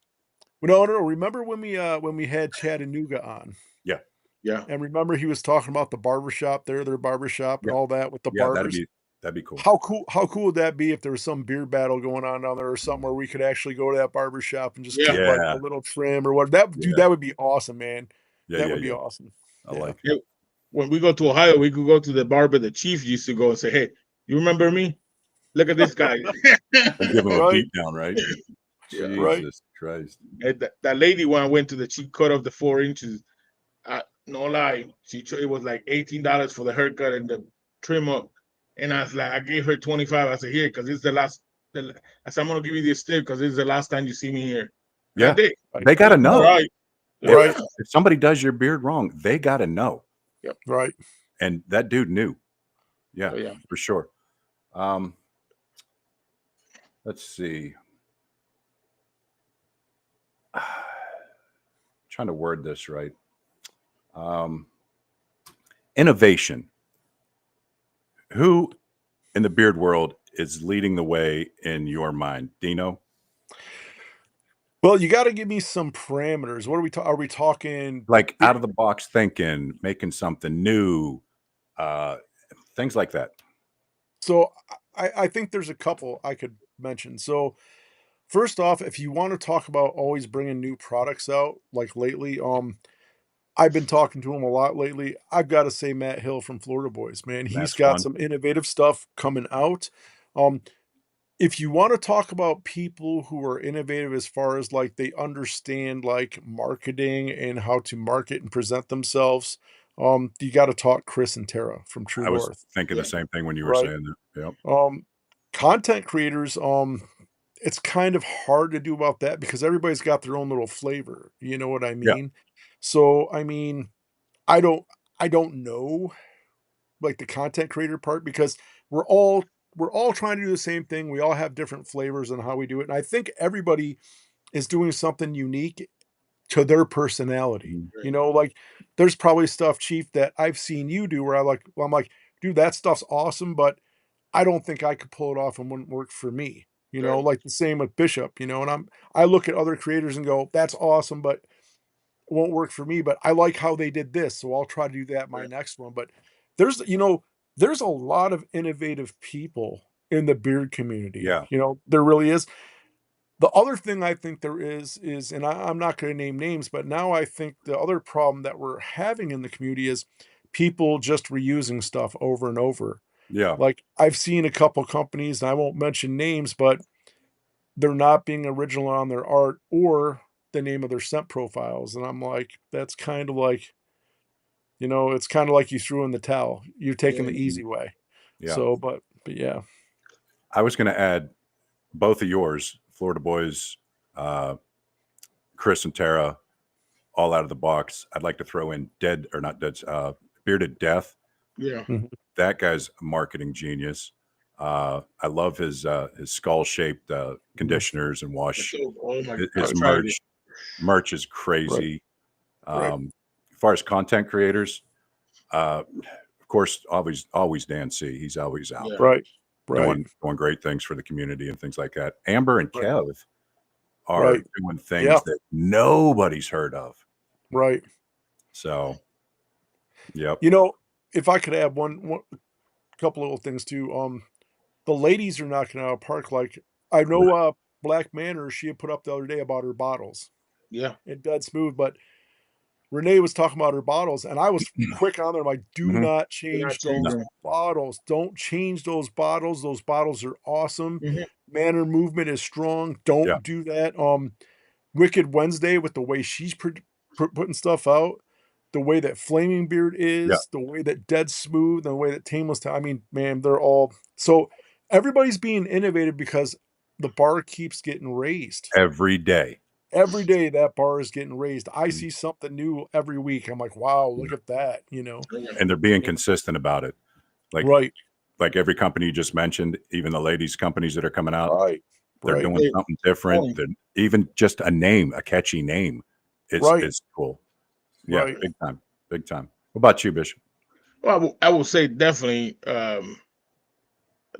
when? No, remember when we had Chattanooga on? Yeah. Yeah. And remember he was talking about the barbershop there, their barbershop and Yeah. all that with the Yeah, barbers? that'd be cool. How cool would that be if there was some beard battle going on down there or something where we could actually go to that barbershop and just get, like, a Yeah. little trim or what? Dude, Yeah. that would be awesome, man. Yeah, That yeah, would be yeah. awesome. I Yeah. like it. Yeah. When we go to Ohio, we could go to the barber the chief used to go and say, "Hey, you remember me? Look at this guy." And give him a Right. beat down, right? Yeah. Right. Jesus Christ. And that lady when I went to the chief cut off the 4 inches. No lie, it was like $18 for the haircut and the trim up, and I was like, I gave her 25. I said, here, because it's the last. I said, I'm gonna give you this tip because this is the last time you see me here. And I Yeah. did. They got to know. All right. Right. If somebody does your beard wrong, they got to know. Yep. Right. And that dude knew. Yeah, Oh, yeah. for sure. Let's see. Trying to word this right. Innovation. Who in the beard world is leading the way in your mind? Dino? Well, you gotta give me some parameters. What are we talking Like out of the box thinking, making something new, things like that. So I think there's a couple I could mention. So first off, if you want to talk about always bringing new products out, like lately, I've been talking to him a lot lately. I've got to say Matt Hill from Florida Boys, man. He's That's got fun. some innovative stuff coming out. If you want to talk about people who are innovative as far as like they understand like marketing and how to market and present themselves, you got to talk Chris and Tara from True I was North. thinking the same thing when you were Right. saying that. Yep. Content creators, it's kind of hard to do about that because everybody's got their own little flavor. You know what I Yeah. mean? So, I mean, I don't I don't know like the content creator part because we're all trying to do the same thing. We all have different flavors on how we do it. And I think everybody is doing something unique to their personality. Mhm. You know, like there's probably stuff, Chief, that I've seen you do where I'm like, dude, that stuff's awesome, but I don't think I could pull it off and wouldn't work for me. You know, Right. like the same with Bishop, you know, and I look at other creators and go, that's awesome, but it won't work for me. But I like how they did this. So I'll try to do that my Right. next one. But there's, there's a lot of innovative people in the beard community. Yeah. You know, there really is. The other thing I think there is, and I'm not going to name names, but now I think the other problem that we're having in the community is people just reusing stuff over and over. Yeah. Like I've seen a couple companies, and I won't mention names, but they're not being original on their art or the name of their scent profiles. And I'm like, that's kind of like, it's kind of like you threw in the towel. You're taking the easy way. Yeah. So, but yeah. I was going to add both of yours, Florida Boys, Chris and Tara, all out of the box. I'd like to throw in Bearded Death. Yeah. Mhm. That guy's a marketing genius. I love his skull-shaped conditioners and wash. Oh my His God. merch is crazy. Right. As far as content creators, of course, always Dan C. He's always out Yeah. there Right. doing great things for the community and things like that. Amber and Right. Kev are Right. doing things Yeah. that nobody's heard of. Right. So, yep. If I could add one couple little things too. The ladies are knocking out of park. Like I know Black Manor, she had put up the other day about her bottles. Yeah. And dead smooth, but Renee was talking about her bottles, and I was quick on there. I'm like, do Mhm. not change those them. bottles. Don't change those bottles. Those bottles are awesome. Mhm. Manner movement is strong. Don't do that. Wicked Wednesday with the way she's putting stuff out, the way that Flaming Beard is, the way that Dead Smooth, the way that Tameless. I mean, man, they're all so. Everybody's being innovative because the bar keeps getting raised. Every day. Every day that bar is getting raised. I see something new every week. I'm like, wow, look at that, And they're being consistent about it. Right. Like every company you just mentioned, even the ladies companies that are coming out, Right. they're doing something different. Even just a catchy name is cool. Yeah, Right. big time. What about you, Bishop? Well, I will say definitely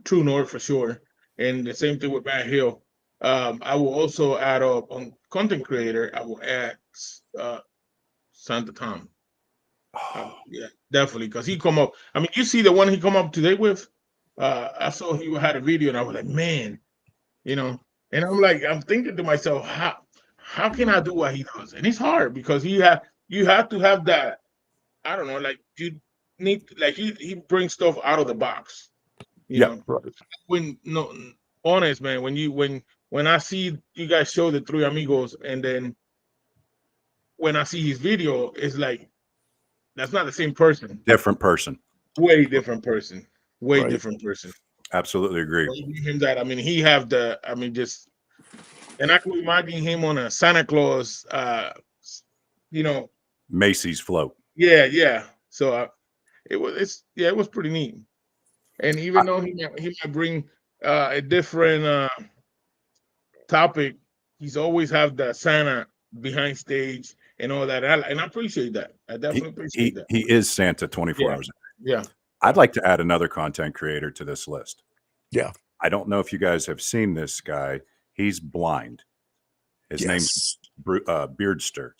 True North for sure, and the same thing with Matt Hill. I will also add up on content creator. I will add Santa Tom. Yeah, definitely, because he come up. I mean, you see the one he come up today with. I saw he had a video, and I was like, man, and I'm thinking to myself, how can I do what he does? And it's hard because you have to have that. I don't know, like you need, like he brings stuff out of the box. Right. When no honest man, when I see you guys show the Three Amigos, and then when I see his video, it's like that's not the same person. Different person. Way different person. Way Right. different person. Absolutely agree. Him that, I mean, he have the, I mean, just, and I could imagine him on a Santa Claus, Macy's float. Yeah. So it was pretty neat. And even though he might bring a different topic, he's always have the Santa behind stage and all that. And I appreciate that. I definitely appreciate that. He is Santa 24 hours a day. Yeah. I'd like to add another content creator to this list. Yeah. I don't know if you guys have seen this guy. He's blind. His name's Beardster.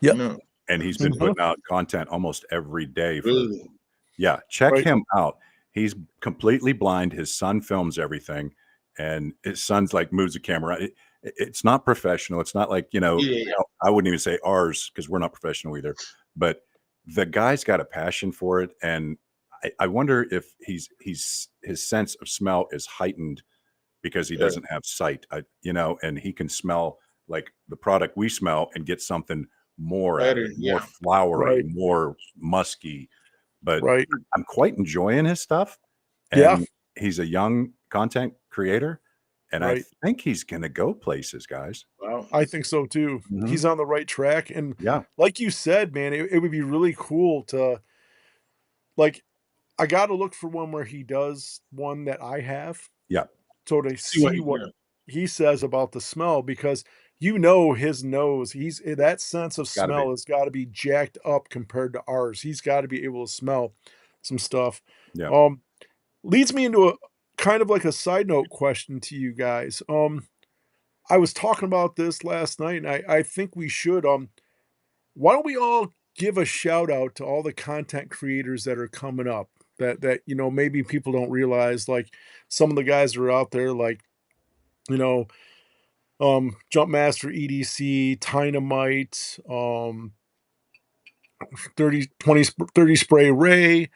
Yep. No. And he's been putting out content almost every day. Really? Yeah. Check him out. He's completely blind. His son films everything. And his son's like moves the camera. It's not professional. It's not like, I wouldn't even say ours because we're not professional either. But the guy's got a passion for it. And I wonder if his sense of smell is heightened because he doesn't have sight, and he can smell like the product we smell and get something more Better, more flowery, more musky. But I'm quite enjoying his stuff. And he's a young content creator. And I think he's going to go places, guys. Wow. I think so too. Mm-hmm. He's on the right track. And like you said, man, it would be really cool to, like, I got to look for one where he does one that I have. Yeah. So to see what he says about the smell, because his nose, that sense of smell has got to be jacked up compared to ours. He's got to be able to smell some stuff. Yeah. Leads me into a kind of like a side note question to you guys. I was talking about this last night, and I think we should. Why don't we all give a shout out to all the content creators that are coming up that maybe people don't realize, like some of the guys that are out there, like Jumpmaster EDC, Dynamite, 30 Spray Ray,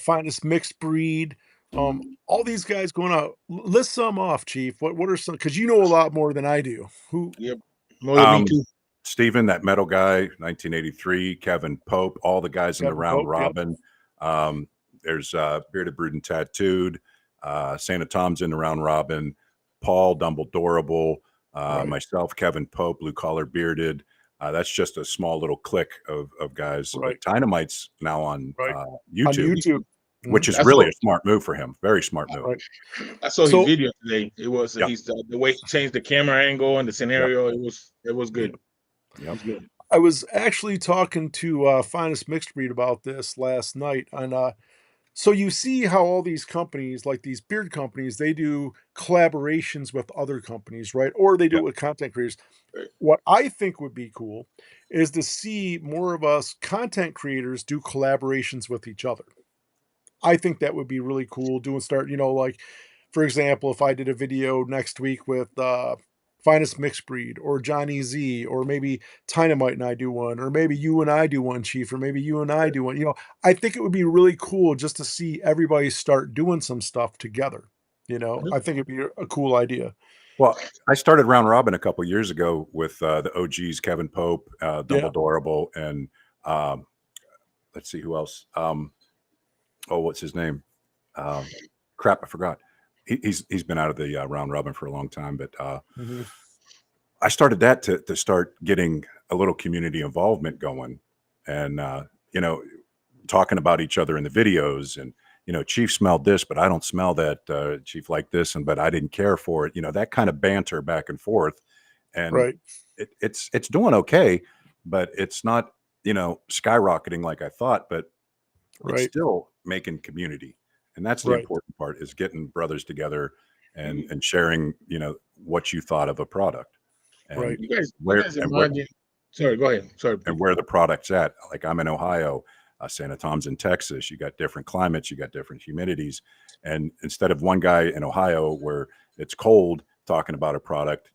Finest Mixed Breed, all these guys going out. List some off, Chief. What are some, because you know a lot more than I do. Who? Yep. More than me too. Steven, that metal guy, 1983, Kevin Pope, all the guys in the round robin. There's Bearded Brood and Tattooed, Santa Tom's in the round robin, Paul, Dumbledorable, myself, Kevin Pope, Blue Collar Bearded. That's just a small little clique of guys. But Dynamite's now on YouTube, which is really a smart move for him. Very smart move. I saw his video today. It was the way he changed the camera angle and the scenario. It was good. Yep. Good. I was actually talking to Finest Mixed Breed about this last night, and so you see how all these companies, like these beard companies, they do collaborations with other companies, right? Or they do it with content creators. What I think would be cool is to see more of us content creators do collaborations with each other. I think that would be really cool. Like, for example, if I did a video next week with Finest Mixed Breed or Johnny Z, or maybe Dynamite and I do one, or maybe you and I do one, Chief, or maybe you and I do one. I think it would be really cool just to see everybody start doing some stuff together. I think it'd be a cool idea. Well, I started round robin a couple years ago with the OGs, Kevin Pope, Dumbledorable, and let's see who else. What's his name? Crap, I forgot. He's been out of the round robin for a long time, but I started that to start getting a little community involvement going, and talking about each other in the videos, and Chief smelled this, but I don't smell that. Chief liked this, but I didn't care for it. That kind of banter back and forth, and it's doing okay, but it's not skyrocketing like I thought, but it's still making community, and that's the important part. part, is getting brothers together and sharing, what you thought of a product. And right. You guys imagine. Sorry, go ahead. Sorry. And where the product's at. Like, I'm in Ohio, Santa Tom's in Texas. You got different climates, you got different humidities. And instead of one guy in Ohio where it's cold talking about a product,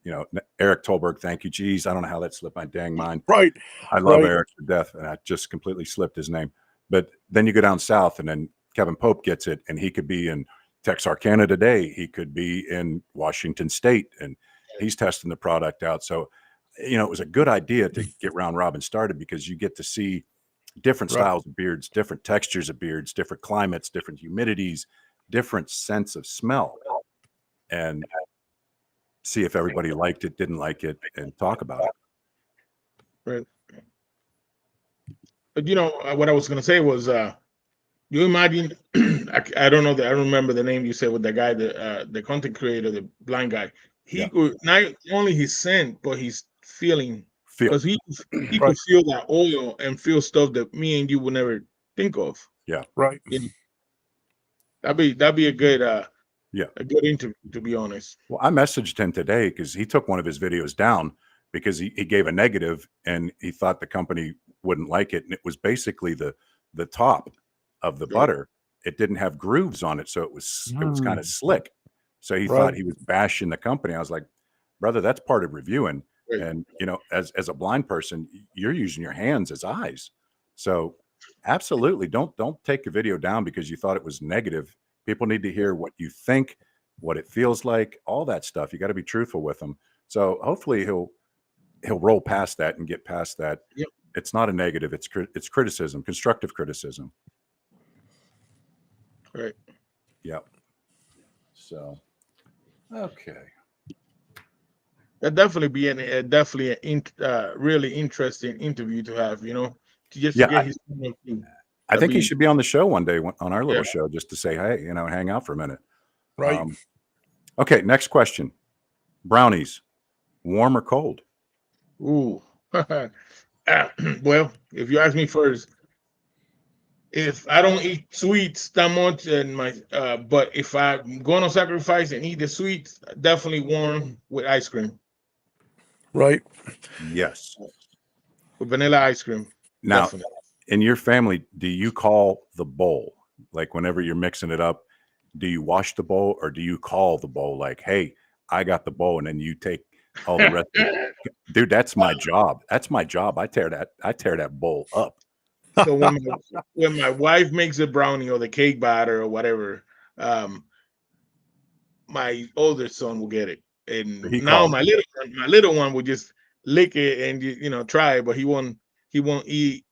Eric Tolberg, thank you. Geez, I don't know how that slipped my dang mind. Right. I love Eric to death, and I just completely slipped his name. But then you go down south, and then Kevin Pope gets it, and he could be in Texarkana today. He could be in Washington State, and he's testing the product out. So, it was a good idea to get round robin started, because you get to see different styles of beards, different textures of beards, different climates, different humidities, different sense of smell, and see if everybody liked it, didn't like it, and talk about it. Right. But what I was going to say was, you imagine, I don't know, I don't remember the name you said with the guy, the content creator, the blind guy. He could not only his scent, but his feeling, because he could feel that oil and feel stuff that me and you would never think of. Yeah, right. That'd be a good a good interview, to be honest. Well, I messaged him today because he took one of his videos down because he gave a negative, and he thought the company wouldn't like it, and it was basically the top of the butter. It didn't have grooves on it, so it was kind of slick. So he thought he was bashing the company. I was like, brother, that's part of reviewing. Right. And as a blind person, you're using your hands as eyes. So absolutely, don't take a video down because you thought it was negative. People need to hear what you think, what it feels like, all that stuff. You got to be truthful with them. So hopefully he'll roll past that and get past that. Yep. It's not a negative. It's criticism, constructive criticism. Right. Yep. So, okay. That'd definitely be a really interesting interview to have. To get his point of view. I think he should be on the show one day, on our little show, just to say, hey, hang out for a minute. Right. Okay. Next question. Brownies, warm or cold? Ooh. Well, if you ask me first, if I don't eat sweets that much, but if I'm going to sacrifice and eat the sweets, definitely warm with ice cream. Right. Yes. With vanilla ice cream. Now, definitely. In your family, do you call the bowl? Like, whenever you're mixing it up, do you wash the bowl, or do you call the bowl like, hey, I got the bowl, and then you take all the rest of it? Dude, that's my job. That's my job. I tear that bowl up. So when my wife makes a brownie or the cake batter or whatever, my older son will get it, and now my little one will just lick it and try it, but he won't eat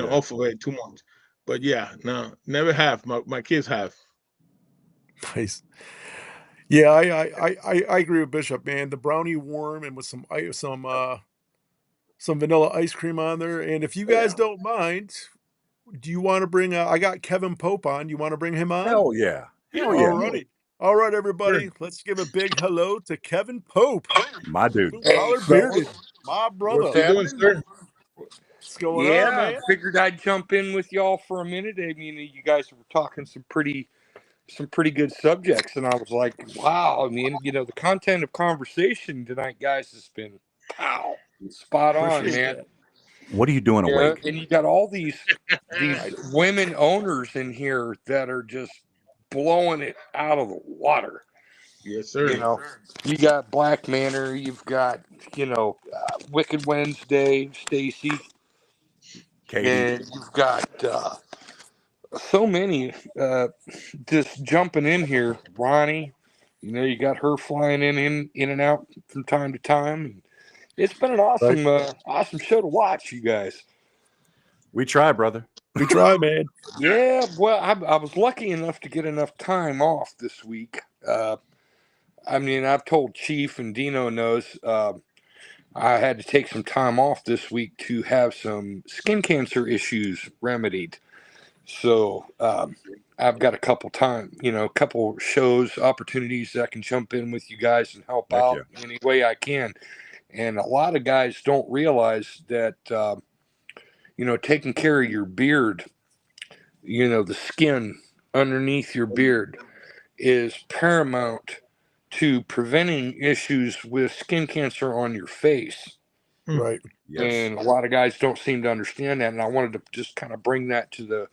off of it too much. But no, never have. My kids have. Nice. Yeah, I agree with Bishop, man. The brownie warm and with some vanilla ice cream on there. And if you guys don't mind, do you want to bring? I got Kevin Pope on. You want to bring him on? Hell yeah! Hell yeah! Alrighty. All right, everybody. Sure. Let's give a big hello to Kevin Pope, my dude, collar bearded, my brother. What's doing, sir? What's going on, man? I figured I'd jump in with y'all for a minute. I mean, you guys were talking some pretty good subjects, and I was like, wow. I mean, the content of conversation tonight, guys, has been spot on, man. That. What are you doing awake? And you got all these women owners in here that are just blowing it out of the water. Yes, sir. You got Black Manor, you've got Wicked Wednesday, Stacy, Katie, and you've got so many just jumping in here. Ronnie, you got her flying in and out from time to time. It's been an awesome show to watch, you guys. We try, brother. We try, man. Yeah, well, I was lucky enough to get enough time off this week. I mean, I've told Chief, and Dino knows, I had to take some time off this week to have some skin cancer issues remedied. So I've got a couple shows, opportunities that I can jump in with you guys and help out any way I can. And a lot of guys don't realize that, taking care of your beard, the skin underneath your beard, is paramount to preventing issues with skin cancer on your face. Right. Yes. And a lot of guys don't seem to understand that. And I wanted to just kind of bring that to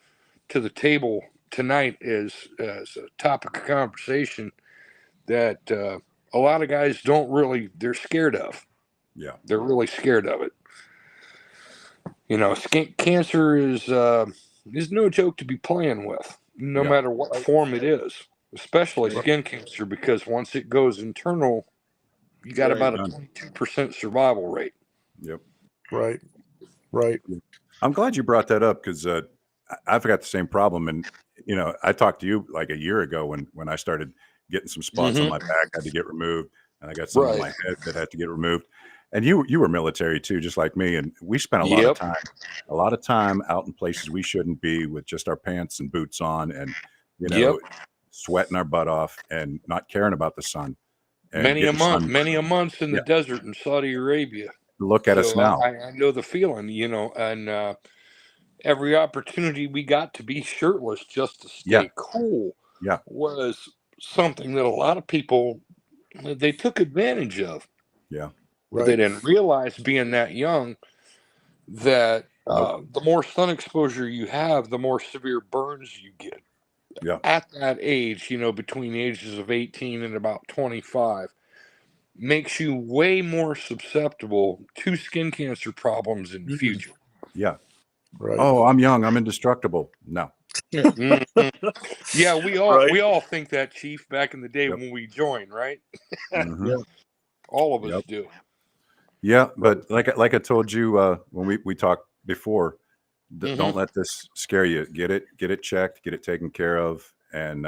the table tonight as a topic of conversation that a lot of guys they're scared of. Yeah. They're really scared of it. You know, skin cancer is no joke to be playing with, no matter what form it is, especially skin cancer, because once it goes internal, you got about a 22% survival rate. Yep. Right. Right. I'm glad you brought that up because I've got the same problem. And, you know, I talked to you like a year ago when I started getting some spots on my back had to get removed. And I got some on my head that had to get removed. And you were military too, just like me. And we spent a lot of time out in places we shouldn't be with just our pants and boots on and, you know, sweating our butt off and not caring about the sun. And many a month in the desert in Saudi Arabia. Look at us now. I know the feeling, you know, and every opportunity we got to be shirtless just to stay cool was something that a lot of people, they took advantage of. Yeah. But they didn't realize, being that young, that the more sun exposure you have, the more severe burns you get. Yeah. At that age, you know, between the ages of 18 and about 25, makes you way more susceptible to skin cancer problems in the future. Yeah. Right. Oh, I'm young. I'm indestructible. No. Yeah, we all think that, Chief, back in the day when we joined, right? All of us do. Yeah, but like I told you when we talked before, don't let this scare you. Get it checked, get it taken care of, and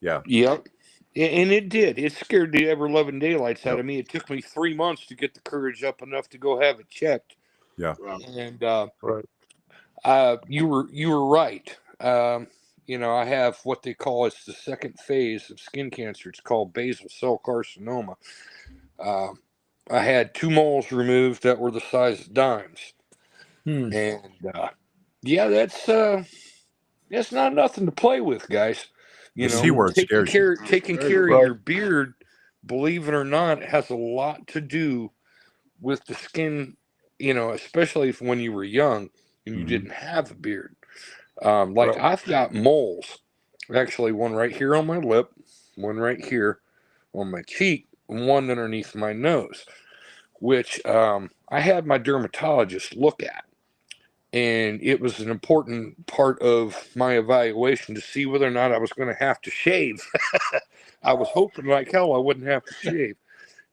Yep. And it did. It scared the ever-loving daylights out of me. It took me 3 months to get the courage up enough to go have it checked. Yeah. And you were right. You know, I have what they call the second phase of skin cancer. It's called basal cell carcinoma. I had 2 moles removed that were the size of dimes. And that's not nothing to play with, guys. You know, taking care of your beard, believe it or not, has a lot to do with the skin, you know, especially when you were young and you didn't have a beard. I've got moles, actually one right here on my lip, one right here on my cheek, and one underneath my nose, which I had my dermatologist look at. And it was an important part of my evaluation to see whether or not I was going to have to shave. I was hoping like hell I wouldn't have to shave.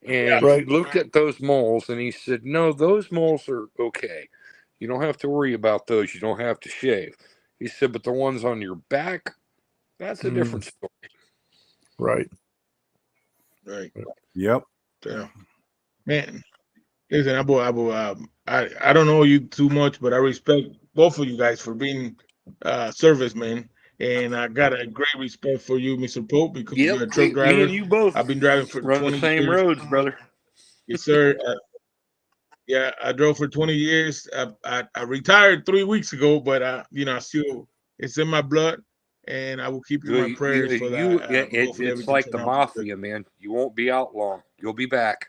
And he looked at those moles and he said, no, those moles are okay. You don't have to worry about those. You don't have to shave. He said, but the ones on your back, that's a different story. Right. Yep. Yeah. Man, listen, I don't know you too much, but I respect both of you guys for being servicemen. And I got a great respect for you, Mr. Pope, because you're a truck driver. Me and you both. I've been driving for 20 the same years. roads, brother. Yes, sir. Yeah, I drove for 20 years. I retired 3 weeks ago, but you know, it's in my blood, and I will keep you in my prayers for that. It's like the mafia, man. You won't be out long. You'll be back.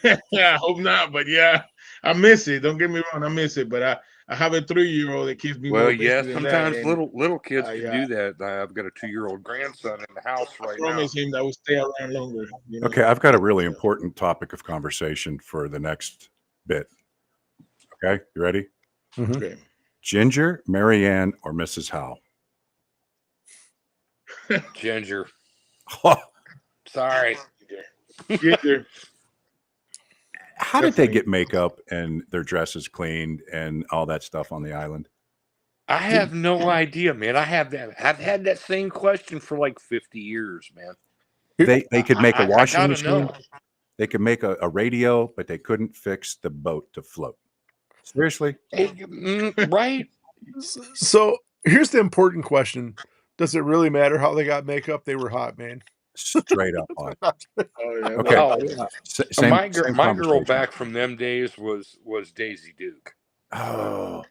Yeah, I hope not, but yeah, I miss it. Don't get me wrong, I miss it, but I have a 3-year-old that keeps me. Well, yeah, sometimes little kids can do that. I've got a 2-year-old grandson in the house right now. I promise him that will stay around longer. You know? Okay, I've got a really important topic of conversation for the next bit. Okay, you ready? Okay. Ginger, Marianne, or Mrs. Howe? Ginger. Sorry. Ginger. How did they get makeup and their dresses cleaned and all that stuff on the island? I have no idea, man. I've had that same question for like 50 years, man. They could make a washing machine. Know. They could make a radio, but they couldn't fix the boat to float. Seriously? Right. So here's the important question. Does it really matter how they got makeup? They were hot, man. Straight up hot. Okay. My girl back from them days was Daisy Duke. Oh.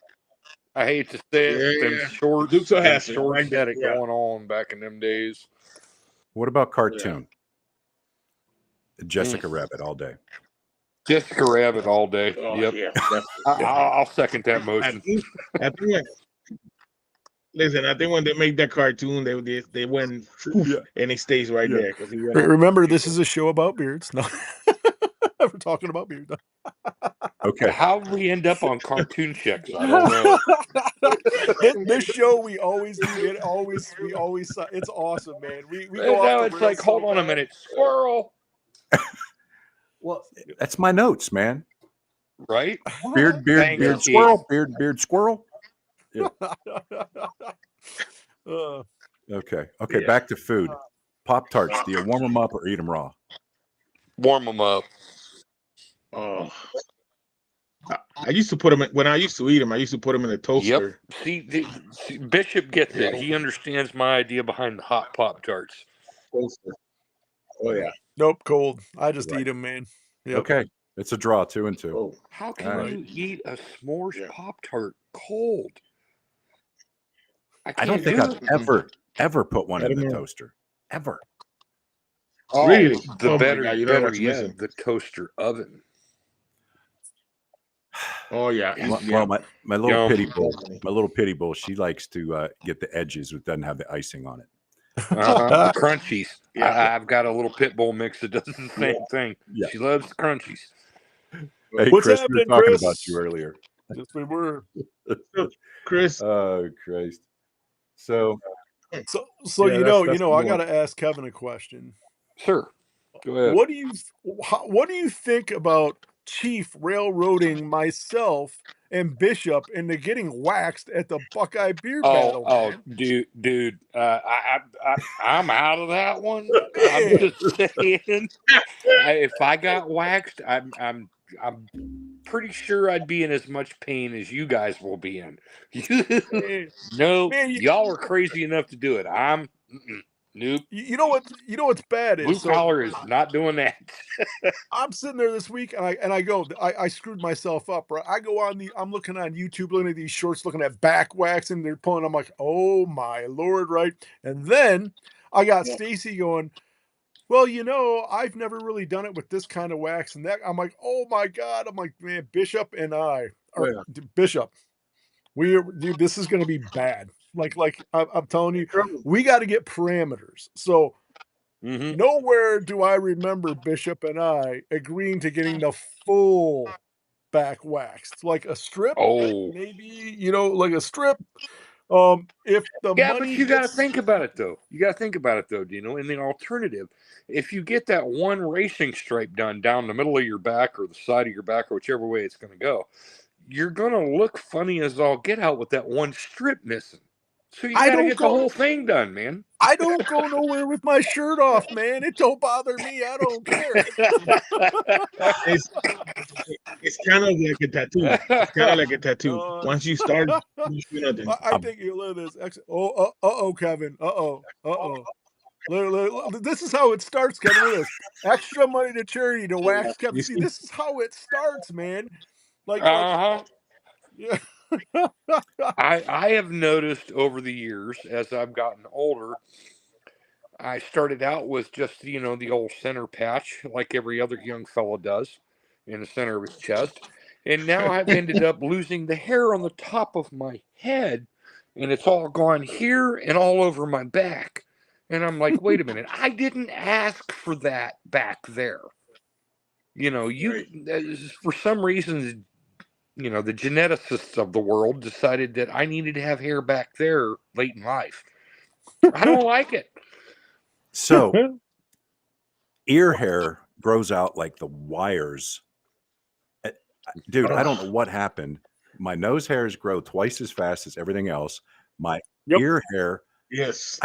I hate to say it, them shorts, Dukes of them Hazzard, shorts like had that, it going on back in them days. What about cartoon? Jessica Rabbit all day. Jessica Rabbit all day. Oh, yep. yeah. I'll second that motion. I think listen, I think when they make that cartoon, they went and it stays right there. Remember, this is a show about beards. No, we're talking about beards. Okay. How we end up on cartoon checks, I don't know. this show we always do. We always. It's awesome, man. We go now off the it's rails like, hold so on a bad. minute, squirrel. Well, that's my notes, man. Right? Beard, Thanks, beard, Keith. squirrel. Beard, squirrel. Yeah. Okay. Yeah. Back to food. Pop-Tarts. Do you warm them up or eat them raw? Warm them up. Oh, I used to put them when I used to eat them. I used to put them in a toaster. Yep. See, Bishop gets it. He understands my idea behind the hot Pop-Tarts. Toaster. Oh yeah. Nope, cold. I just eat them, man. Yep. Okay. It's a draw, 2-2. Oh. How can you eat a s'mores Pop-Tart cold? I don't think I've ever put one in the toaster. Ever. Oh, really? The better yet, the toaster oven. Oh yeah. Well, my little pity bull, she likes to get the edges, but doesn't have the icing on it. The crunchies. I've got a little pit bull mix that does the same thing. Yeah. She loves the crunchies. Hey, What's Chris, happening, we were talking Chris? about you earlier. Yes, we were. Chris. Oh Christ. So you know, I got to ask Kevin a question. Sure. Go ahead. What do you think about Chief railroading myself and Bishop into getting waxed at the Buckeye Beer Battle? Man? Dude, I'm out of that one. I'm just saying, if I got waxed, I'm pretty sure I'd be in as much pain as you guys will be in. No, y'all are crazy enough to do it. Nope. You know what's bad is blue collar is not doing that. I'm sitting there this week and I screwed myself up, right? I go on I'm looking on YouTube, looking at these shorts, looking at back wax, and they're pulling. I'm like, oh my Lord, right? And then I got Stacy going, well, you know, I've never really done it with this kind of wax and that. I'm like, oh my God. I'm like, man, Bishop and Bishop, dude, this is going to be bad. Like I'm telling you, we got to get parameters. So nowhere do I remember Bishop and I agreeing to getting the full back waxed, like a strip. Maybe, you know, like a strip. If the money, but you got to think about it though. You know, in the alternative, if you get that one racing stripe done down the middle of your back or the side of your back or whichever way it's going to go, you're going to look funny as all get out with that one strip missing. So you got to get the whole thing done, man. I don't go nowhere with my shirt off, man. It don't bother me. I don't care. It's kind of like a tattoo. It's kind of like a tattoo. Once you start, I think you live this. Kevin. This is how it starts, Kevin. Look at this. Extra money to charity to wax Kevin. See, this is how it starts, man. Yeah. I have noticed over the years as I've gotten older, I started out with just, you know, the old center patch like every other young fella does in the center of his chest. And now I've ended up losing the hair on the top of my head, and it's all gone here and all over my back. And I'm like, wait a minute, I didn't ask for that back there. You know, for some reason, you know, the geneticists of the world decided that I needed to have hair back there late in life. I don't like it. So ear hair grows out like the wires. Dude, I don't know what happened. My nose hairs grow twice as fast as everything else. My ear hair. Yes.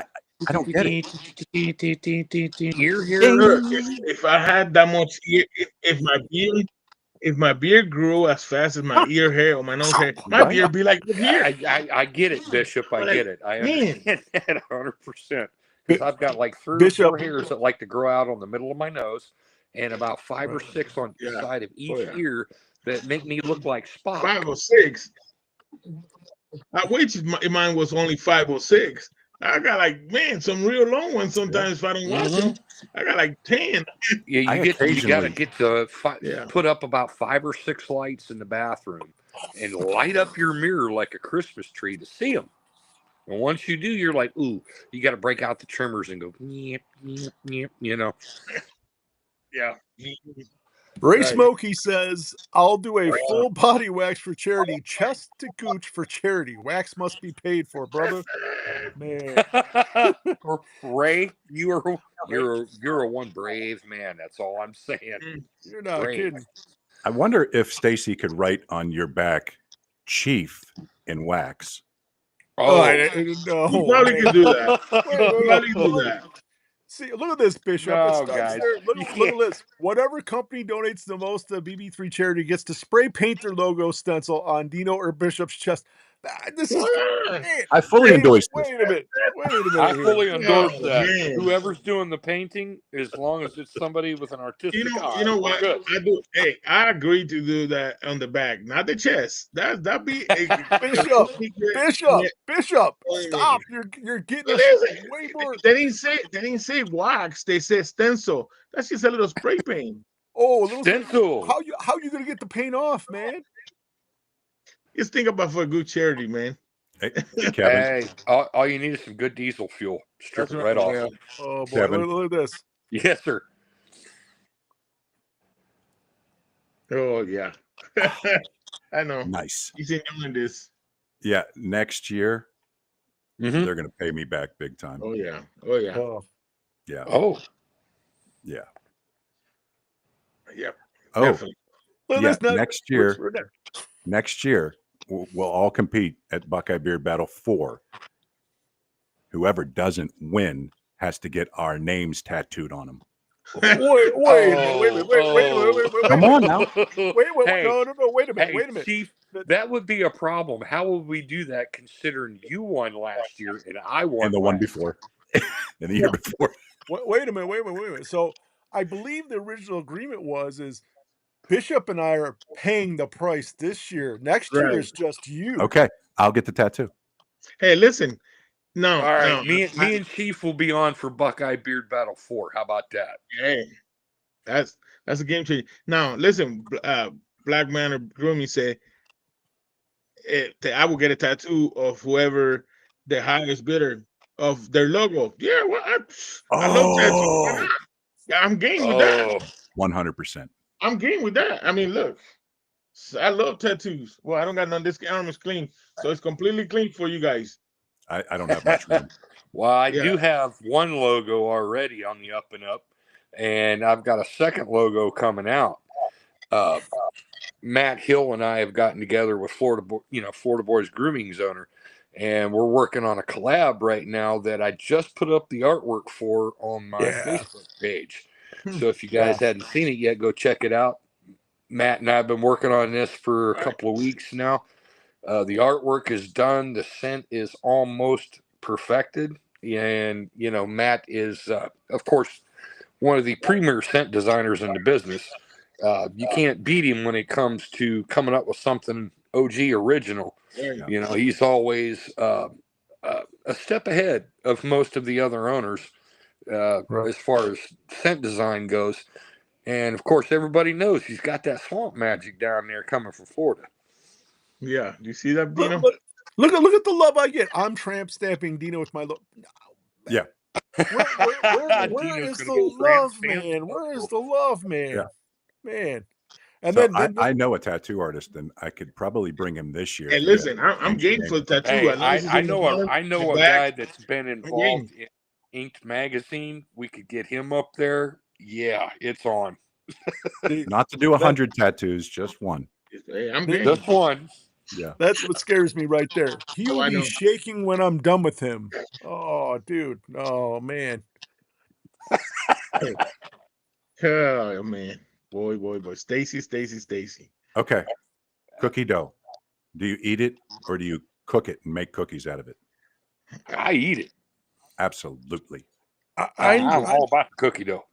I don't get it. Ear hair. If I had that much ear, if my beard grew as fast as my ear hair or my nose hair, my beard be like here. I get it, Bishop. I get it. I understand that 100%. Because I've got like 3 or 4 hairs that like to grow out on the middle of my nose, and about 5 or 6 on each side of each ear that make me look like Spock. 5 or 6. which mine was only 506. I got like, man, some real long ones sometimes if I don't watch them. I got like 10. Yeah, you gotta get the put up about 5 or 6 lights in the bathroom and light up your mirror like a Christmas tree to see them. And once you do, you're like, ooh, you got to break out the trimmers and go, nyep, nyep, nyep, you know. Yeah. Ray Smokey says, I'll do a full body wax for charity, chest to gooch for charity. Wax must be paid for, brother. Man. Ray, you're a one brave man. That's all I'm saying. You're not kidding. I wonder if Stacy could write on your back Chief in wax. Oh, no. You probably could do that. Wait. Do that. See, look at this, Bishop. No, guys. Look at this. Whatever company donates the most to BB3 charity gets to spray paint their logo stencil on Dino or Bishop's chest. This is. I fully endorse this. Wait a minute. I fully endorse that. Man. Whoever's doing the painting, as long as it's somebody with an artistic eye. You know what? Good. I do. Hey, I agree to do that on the back, not the chest. That'd be Bishop. Stop! You're getting us way more. They didn't say wax. They said stencil. That's just a little spray paint. Oh, a little stencil. How you gonna get the paint off, man? Just think about for a good charity, man. Hey, all you need is some good diesel fuel. Strip it right off. Oh boy, look at this. Yes, sir. Oh yeah. I know. Nice. He's enjoying this. Yeah, next year they're gonna pay me back big time. Oh yeah. Yeah. Oh. Yeah. Yep. Oh. Definitely. Yeah. Next year. We'll all compete at Buckeye Beard Battle 4. Whoever doesn't win has to get our names tattooed on them. Wait. Come on now. Wait a minute. Chief, that would be a problem. How would we do that considering you won last year and I won and the one before. And the year before. Wait a minute. So I believe the original agreement is Bishop and I are paying the price this year. Next year is just you. Okay, I'll get the tattoo. Hey, listen. No. All right, me and Chief will be on for Buckeye Beard Battle 4. How about that? Hey, that's a game changer. Now, listen, Black Man or Grooming said, I will get a tattoo of whoever the highest bidder of their logo. Yeah, well, I love tattoos. I'm game with that. 100%. I'm game with that. I mean, look, I love tattoos. Well, I don't got none. This arm is clean, so it's completely clean for you guys. I don't have much room. Well, I do have one logo already on the up and up, and I've got a second logo coming out. Matt Hill and I have gotten together with Florida Boys Grooming's owner, and we're working on a collab right now that I just put up the artwork for on my Facebook page. So if you guys hadn't seen it yet, go check it out. Matt and I have been working on this for a couple of weeks now. The artwork is done. The scent is almost perfected. And, Matt is, of course, one of the premier scent designers in the business. You can't beat him when it comes to coming up with something OG original. He's always a step ahead of most of the other owners. As far as scent design goes. And of course everybody knows he's got that swamp magic down there coming from Florida. Yeah, do you see that, Dino? Look at the love I get. I'm tramp stamping Dino with my logo. Yeah. Where is the love, man? Where is the love, man? Yeah. Man. And so then I know a tattoo artist, and I could probably bring him this year. Hey, listen, I'm game for the tattoo. Hey, I know a guy that's been involved in Inked Magazine. We could get him up there. Yeah, it's on. Not to do 100 tattoos, just one. Hey, I'm game. Just one. Yeah, that's what scares me right there. He will be shaking when I'm done with him. Oh, dude. Oh, man. Oh, man. Boy. Stacy. Okay. Cookie dough. Do you eat it or do you cook it and make cookies out of it? I eat it. Absolutely. I'm all about the cookie dough.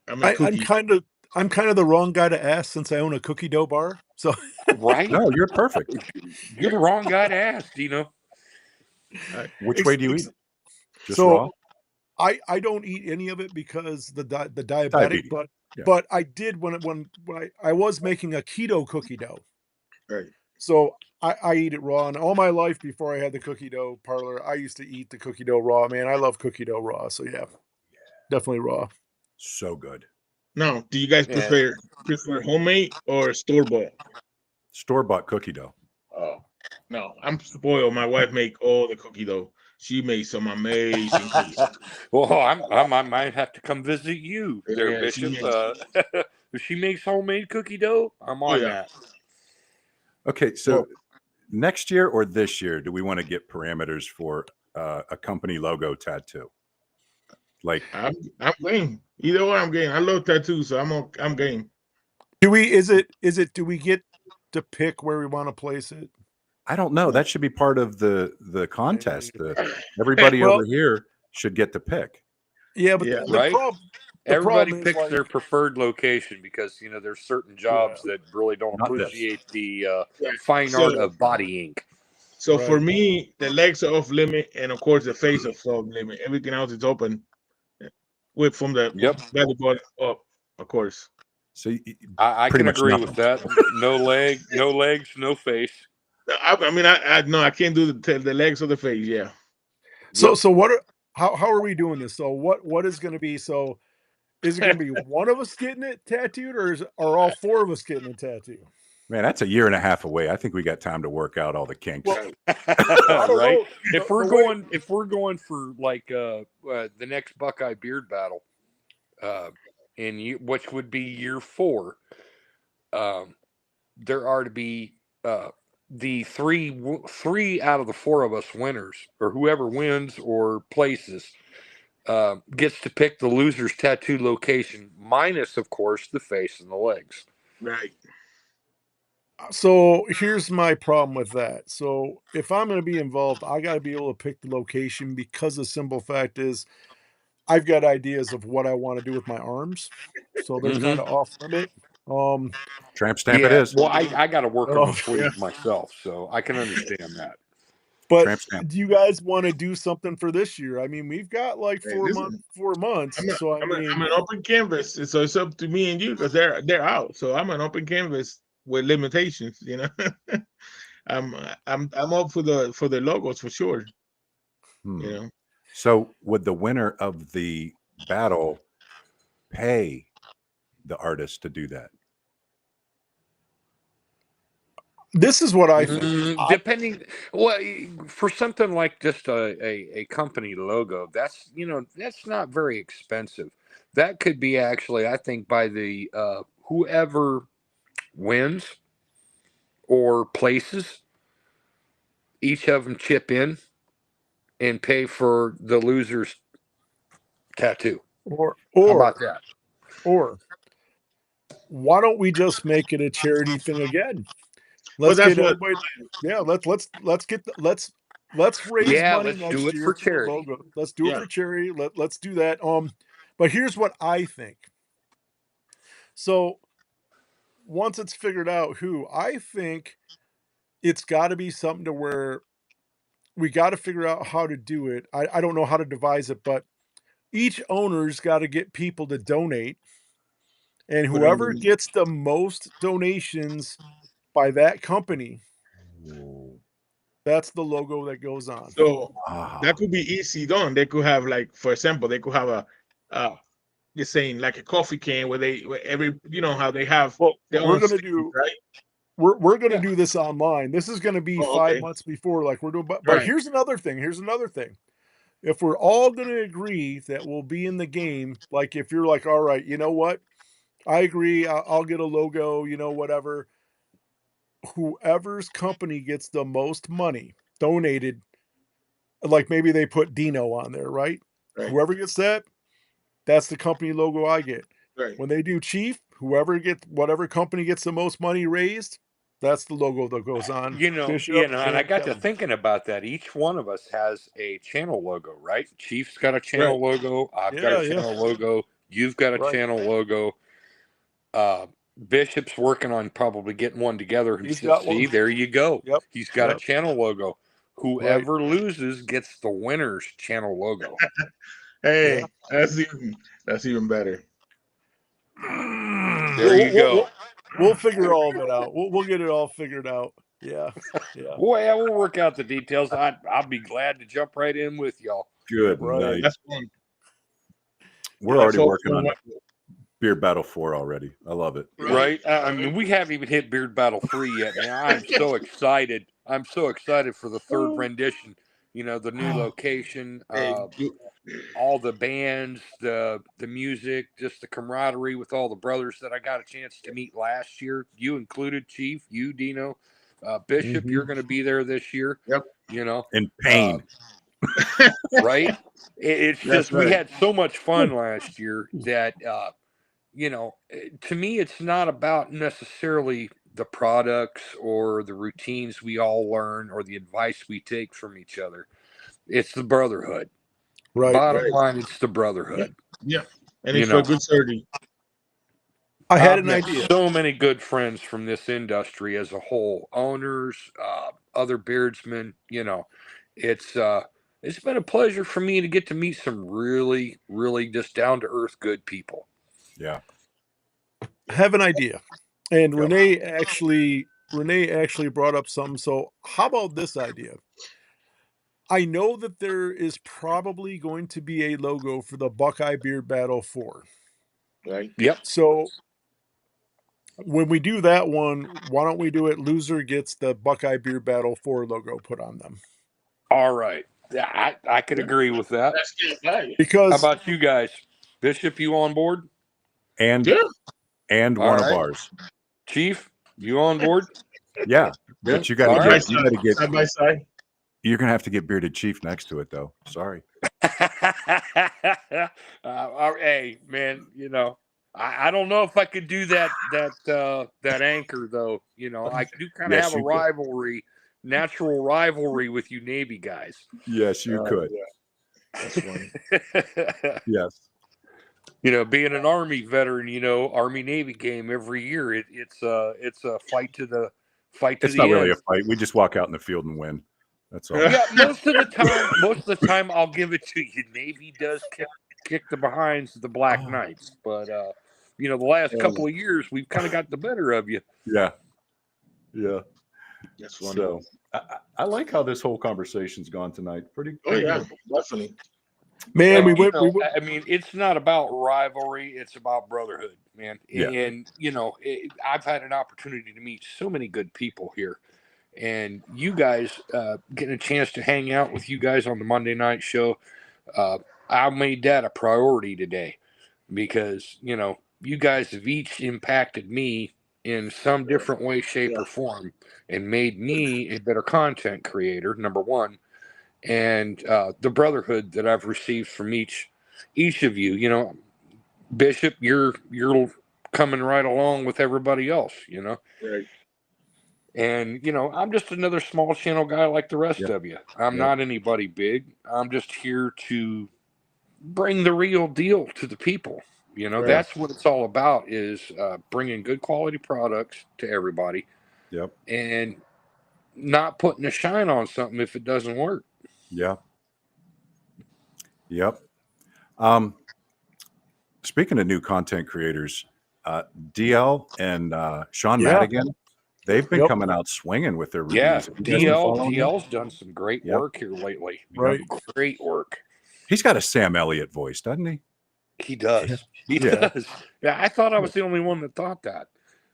I'm kind I'm kind of the wrong guy to ask since I own a cookie dough bar. So Right? No, you're perfect. You're the wrong guy to ask, Dino. Which way do you eat it? Just so raw? I don't eat any of it because the diabetic, Diabetes. but Yeah. but I did when I was making a keto cookie dough. Right. So I eat it raw, and all my life before I had the cookie dough parlor, I used to eat the cookie dough raw. Man, I love cookie dough raw. So yeah, definitely raw. So good. Now, do you guys prefer homemade or store bought? Store-bought cookie dough. Oh no, I'm spoiled. My wife make all the cookie dough. She makes some amazing cookies. Well, I might have to come visit you there, Yeah, Bishop. she makes, If she makes homemade cookie dough, I'm oh on yeah. that. Okay, so Well, next year or this year, do we want to get parameters for a company logo tattoo? Like, I'm game. Either way, I'm game. I love tattoos, so I'm game. Do we? Is it? Do we get to pick where we want to place it? I don't know. That should be part of the contest. Everybody Well- over here should get to pick. Yeah, but Yeah. the Right? problem. Everybody problem is, picks like- their preferred location because there's certain jobs that really don't Not this. appreciate the Yeah. fine So- art of body ink. So for Right. me, the legs are off limit, and of course the face is off limit. Everything else is open. With from the belly button up, of course. So I Pretty can much agree nothing. with that. No legs, no face. I mean, I no, I can't do the legs or the face. Yeah. So Yep. so what? How are we doing this? So what is going to be? So is it going to be one of us getting it tattooed, or are all four of us getting a tattoo? Man, that's a year and a half away. I think we got time to work out all the kinks. Well, I don't Right? know. If we're going for like the next Buckeye Beard Battle, which would be year 4, there are to be the three out of the 4 of us winners, or whoever wins or places, gets to pick the loser's tattoo location, minus of course the face and the legs. Right. So here's my problem with that. So if I'm going to be involved, I got to be able to pick the location, because the simple fact is I've got ideas of what I want to do with my arms. So there's kind of off limit. Tramp stamp it is. Well, I got to work on the Oh, sleeves myself, so I can understand that. But Tramp stamp. do you guys want to do something for this year? I mean, we've got like Hey, 4 listen, 4 months. So I mean, I'm an open canvas, so it's up to me and you because they're out. So I'm an open canvas with limitations. I'm up for the logos for sure. So would the winner of the battle pay the artist to do that? this is what I think. Depending, well, for something like just a company logo, that's not very expensive. That could be actually, I think, by the whoever wins or places, each of them chip in and pay for the loser's tattoo. Or How about that? Or why don't we just make it a charity thing again? Well, Let's that's get what- everybody. Yeah, let's raise money let's next do it year for charity. the logo. Let's do it Yeah. for charity. Let's do that. But here's what I think. So once it's figured out who, I think it's got to be something to where we got to figure out how to do it. I don't know how to devise it, but each owner's got to get people to donate, and Put whoever underneath. gets the most donations by that company, that's the logo that goes on. So that could be easy done. They could have, like, for example, they could have just saying like a coffee can where every how they have. Well, their we're own gonna stickers, do right. we're gonna do this online. This is gonna be 5 Okay. months before, like we're doing. But Right. here's another thing. If we're all gonna agree that we'll be in the game, like if you're like, all right, you know what, I agree. I'll get a logo. Whatever. Whoever's company gets the most money donated, like maybe they put Dino on there, right? Right. Whoever gets that, that's the company logo I get. Right. When they do Chief, whatever company gets the most money raised, that's the logo that goes on. Bishop, and I got to Kevin. thinking about that. Each one of us has a channel logo, right? Chief's got a channel logo. I've got a channel logo. You've got a channel logo. Bishop's working on probably getting one together He's himself. got one. See, there you go. Yep. He's got Yep. a channel logo. Whoever loses gets the winner's channel logo. Hey, that's even better. There you go. We'll figure all of it out. We'll get it all figured out. Yeah. Well, we'll work out the details. I'll be glad to jump right in with y'all. Good Right. night. That's fun. We're already working on Beard Battle 4 already. I love it. Right? I mean, we haven't even hit Beard Battle 3 yet, man. I'm so excited. I'm so excited for the third rendition. You know, the new location, all the bands, the music, just the camaraderie with all the brothers that I got a chance to meet last year. You included, Chief, you, Dino, Bishop, you're going to be there this year. Yep. You know, In pain. Right? It's just we had so much fun last year that you know, to me, it's not about necessarily the products or the routines we all learn or the advice we take from each other. It's the brotherhood. Right. Bottom line, it's the brotherhood. Yeah. And it's for good surgery. I had I've an met idea. so many good friends from this industry as a whole, owners, other beardsmen. You know, it's been a pleasure for me to get to meet some really, really just down to earth good people. Yeah. I have an idea, and Renee actually brought up something. So how about this idea? I know that there is probably going to be a logo for the Buckeye Beard Battle 4. Right. Yep. So when we do that one, why don't we do it? Loser gets the Buckeye Beard Battle 4 logo put on them. All right. Yeah, I could agree with that. Because how about you guys? Bishop, you on board? And one of ours. Chief, you on board? Yeah. But you got to get side by side. You're going to have to get Bearded Chief next to it, though. Sorry. Hey, man, you know, I don't know if I could do that anchor, though. You know, I do kind of have a rivalry, natural rivalry with you Navy guys. Yes, you could. Yeah. That's funny. Yes. You know, being an Army veteran, you know, Army-Navy game every year, it's a fight to the end. It's not really a fight. We just walk out in the field and win. That's all. Yeah, most of the time, I'll give it to you. Navy does kick the behinds of the Black Knights, but you know, the last couple of years, we've kind of got the better of you. Yeah. That's funny. So I like how this whole conversation's gone tonight. Pretty yeah, definitely. Man, I mean, it's not about rivalry; it's about brotherhood, man. Yeah. And you know, I've had an opportunity to meet so many good people here. And you guys getting a chance to hang out with you guys on the Monday night show, I made that a priority today because, you know, you guys have each impacted me in some different way, shape, or form and made me a better content creator, number one. And the brotherhood that I've received from each of you, you know, Bishop, you're coming right along with everybody else, you know. Right. And, you know, I'm just another small channel guy like the rest of you. I'm not anybody big. I'm just here to bring the real deal to the people. You know, that's what it's all about is bringing good quality products to everybody. Yep. And not putting a shine on something if it doesn't work. Yeah. Yep. Speaking of new content creators, DL and Sean Madigan, they've been coming out swinging with their reviews. Yeah, DL's done some great work here lately. Right. Great work. He's got a Sam Elliott voice, doesn't he? He does. He does. Yeah, I thought I was the only one that thought that.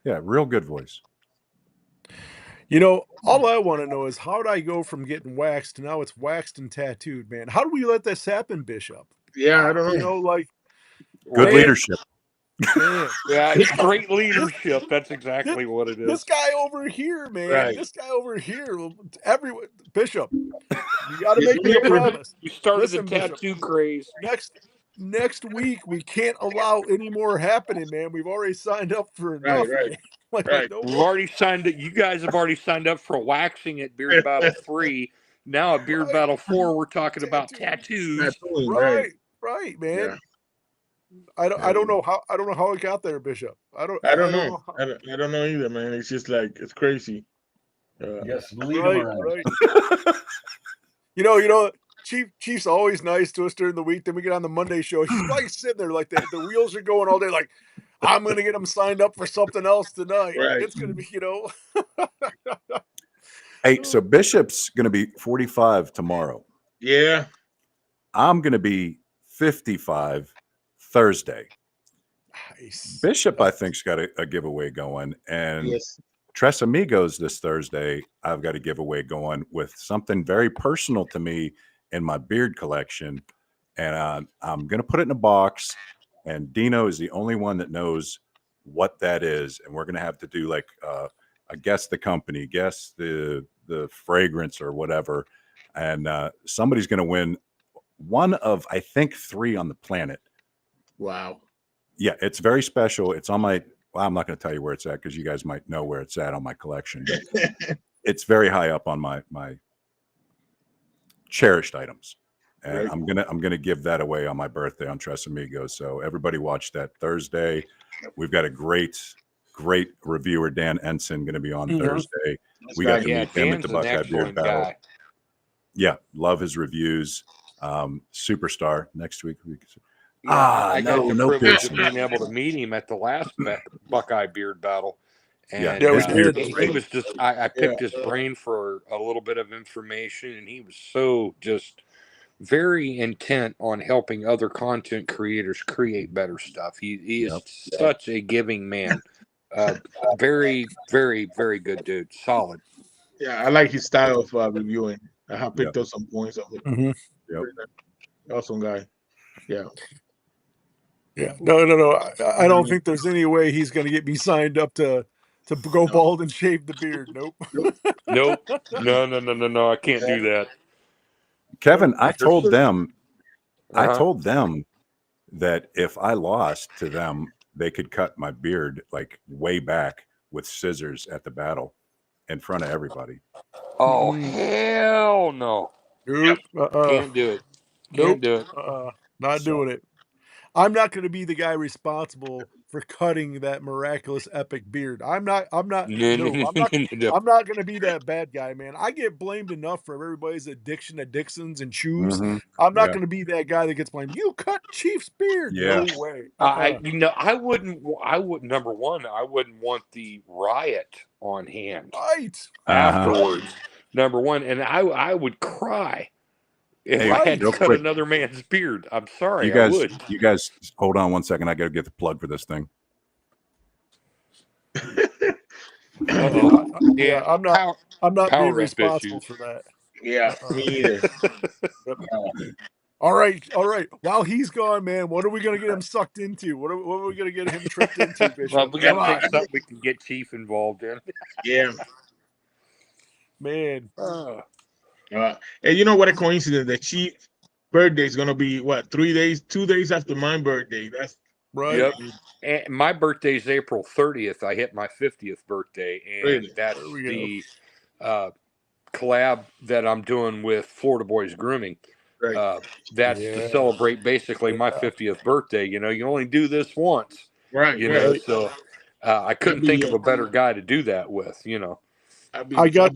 Yeah, real good voice. You know, all I want to know is how did I go from getting waxed to now it's waxed and tattooed, man? How do we let this happen, Bishop? Yeah, I don't know. You know, like good leadership. Man. Yeah, it's great leadership. That's exactly what it is. This guy over here, man. This guy over here. Everyone, Bishop, you got to make me a promise. You started the tattoo Bishop, craze. Next week we can't allow any more happening, man. We've already signed up for enough. Man. Like, no We've already signed it. You guys have already signed up for waxing at Beard Battle 3. Now at Beard Battle 4, we're talking about tattoos. Right, man. I don't know how it got there, Bishop. I don't know. I don't know either, man. It's just like it's crazy. Yes, lead them around. Right. you know, Chief's always nice to us during the week. Then we get on the Monday show. He's like sitting there like the wheels are going all day. Like, I'm gonna get him signed up for something else tonight. Right. It's gonna be, Hey, so Bishop's gonna be 45 tomorrow. Yeah. I'm gonna be 55 Thursday. Nice. Bishop, I think's got a giveaway going, and Yes. Tres Amigos this Thursday, I've got a giveaway going with something very personal to me in my beard collection, and I'm going to put it in a box, and Dino is the only one that knows what that is, and we're going to have to do like guess the company, guess the fragrance or whatever, and somebody's going to win one of, I think, 3 on the planet. Wow. Yeah, it's very special. It's on my... Well, I'm not going to tell you where it's at because you guys might know where it's at on my collection. But it's very high up on my cherished items, and right. I'm gonna give that away on my birthday on Tres Amigos. So everybody watch that Thursday. We've got a great reviewer, Dan Ensign, going to be on Thursday. We got to meet him at the Buckeye Beard Battle. Yeah, love his reviews. Superstar next week. Yeah, I got the privilege of being able to meet him at the last Buckeye Beard Battle. And he was just, I picked his brain for a little bit of information, and he was so just very intent on helping other content creators create better stuff. He is such a giving man. Very, very, very good dude. Solid. Yeah, I like his style of reviewing. I have picked up some points of it. Awesome guy. Yeah. Yeah. No. I don't think there's any way he's going to get me signed up to go bald and shave the beard. Nope. Nope. No. I can't do that. Kevin, I told them that if I lost to them, they could cut my beard like way back with scissors at the battle in front of everybody. Oh, hell no. Nope. Can't do it. Can't do it. Not doing it. I'm not going to be the guy responsible for cutting that miraculous epic beard. I'm not going to be that bad guy, man. I get blamed enough for everybody's addiction to Dixons and chews. I'm not going to be that guy that gets blamed. You cut Chief's beard. Yeah. No way. I wouldn't, number one, I wouldn't want the riot on hand afterwards. Number one. And I would cry if I had to cut another man's beard. I'm sorry, I would. You guys, hold on one second. I got to get the plug for this thing. Yeah, I'm not being responsible for that. Yeah, me either. All right. While he's gone, man, what are we going to get him sucked into? What are we going to get him tricked into, Bishop? Well, we got to think something we can get Chief involved in. Yeah. Man. And you know what a coincidence? The Chief birthday is going to be, 2 days after my birthday. That's right. Yep. And my birthday is April 30th. I hit my 50th birthday, and that's the collab that I'm doing with Florida Boys Grooming. Right. That's to celebrate basically my 50th birthday. You know, you only do this once. Right. You know, so I couldn't think of a better guy to do that with, you know. I got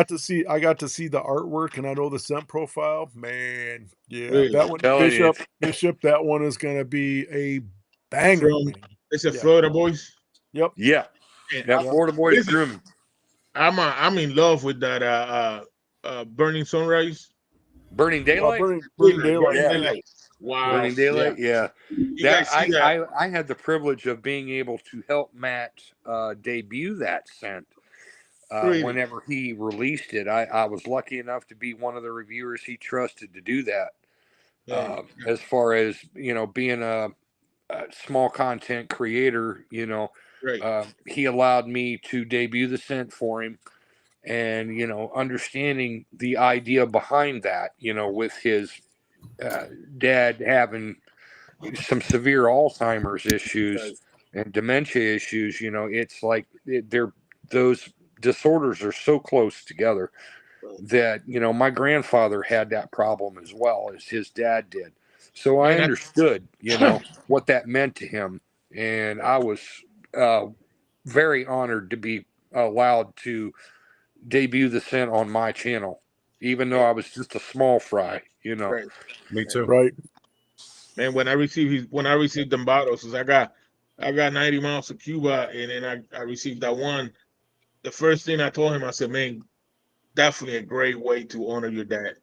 to see the artwork, and I know the scent profile. Man, that one, Bishop, that one is going to be a banger. It's a Florida Boys. Yep. Yeah. Florida Boys Grooming. I'm in love with that Burning Sunrise. Burning Daylight. Burning Daylight. Wow. Burning Daylight. Yeah. I had the privilege of being able to help Matt debut that scent. Whenever he released it, I was lucky enough to be one of the reviewers he trusted to do that. As far as, you know, being a small content creator, you know, he allowed me to debut the scent for him, and, you know, understanding the idea behind that, you know, with his dad having some severe Alzheimer's issues and dementia issues, you know, it's like those disorders are so close together that, you know, my grandfather had that problem as well as his dad did. So I understood, what that meant to him. And I was very honored to be allowed to debut the scent on my channel, even though I was just a small fry, Right. Me too. Right. Man, when I received them bottles, 'cause I got 90 miles to Cuba, and then I received that one. The first thing I told him, I said, man, definitely a great way to honor your dad.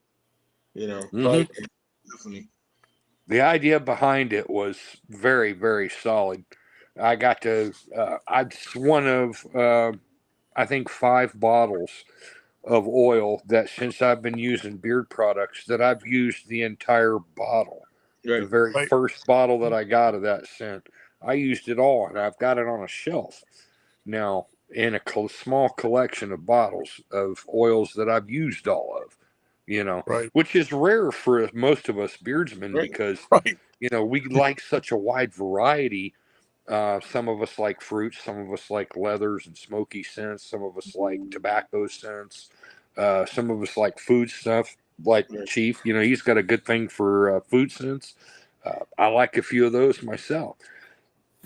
Right. Definitely. The idea behind it was very, very solid. I got to, it's one of, I think, 5 bottles of oil that since I've been using beard products that I've used the entire bottle. The Right. very Right. first bottle that I got of that scent, I used it all, and I've got it on a shelf now in a small collection of bottles of oils that I've used all of, Right. which is rare for most of us beardsmen Right. because, Right. we like such a wide variety. Some of us like fruits, some of us like leathers and smoky scents, some of us like tobacco scents, some of us like food stuff, like Right. Chief. He's got a good thing for food scents. I like a few of those myself.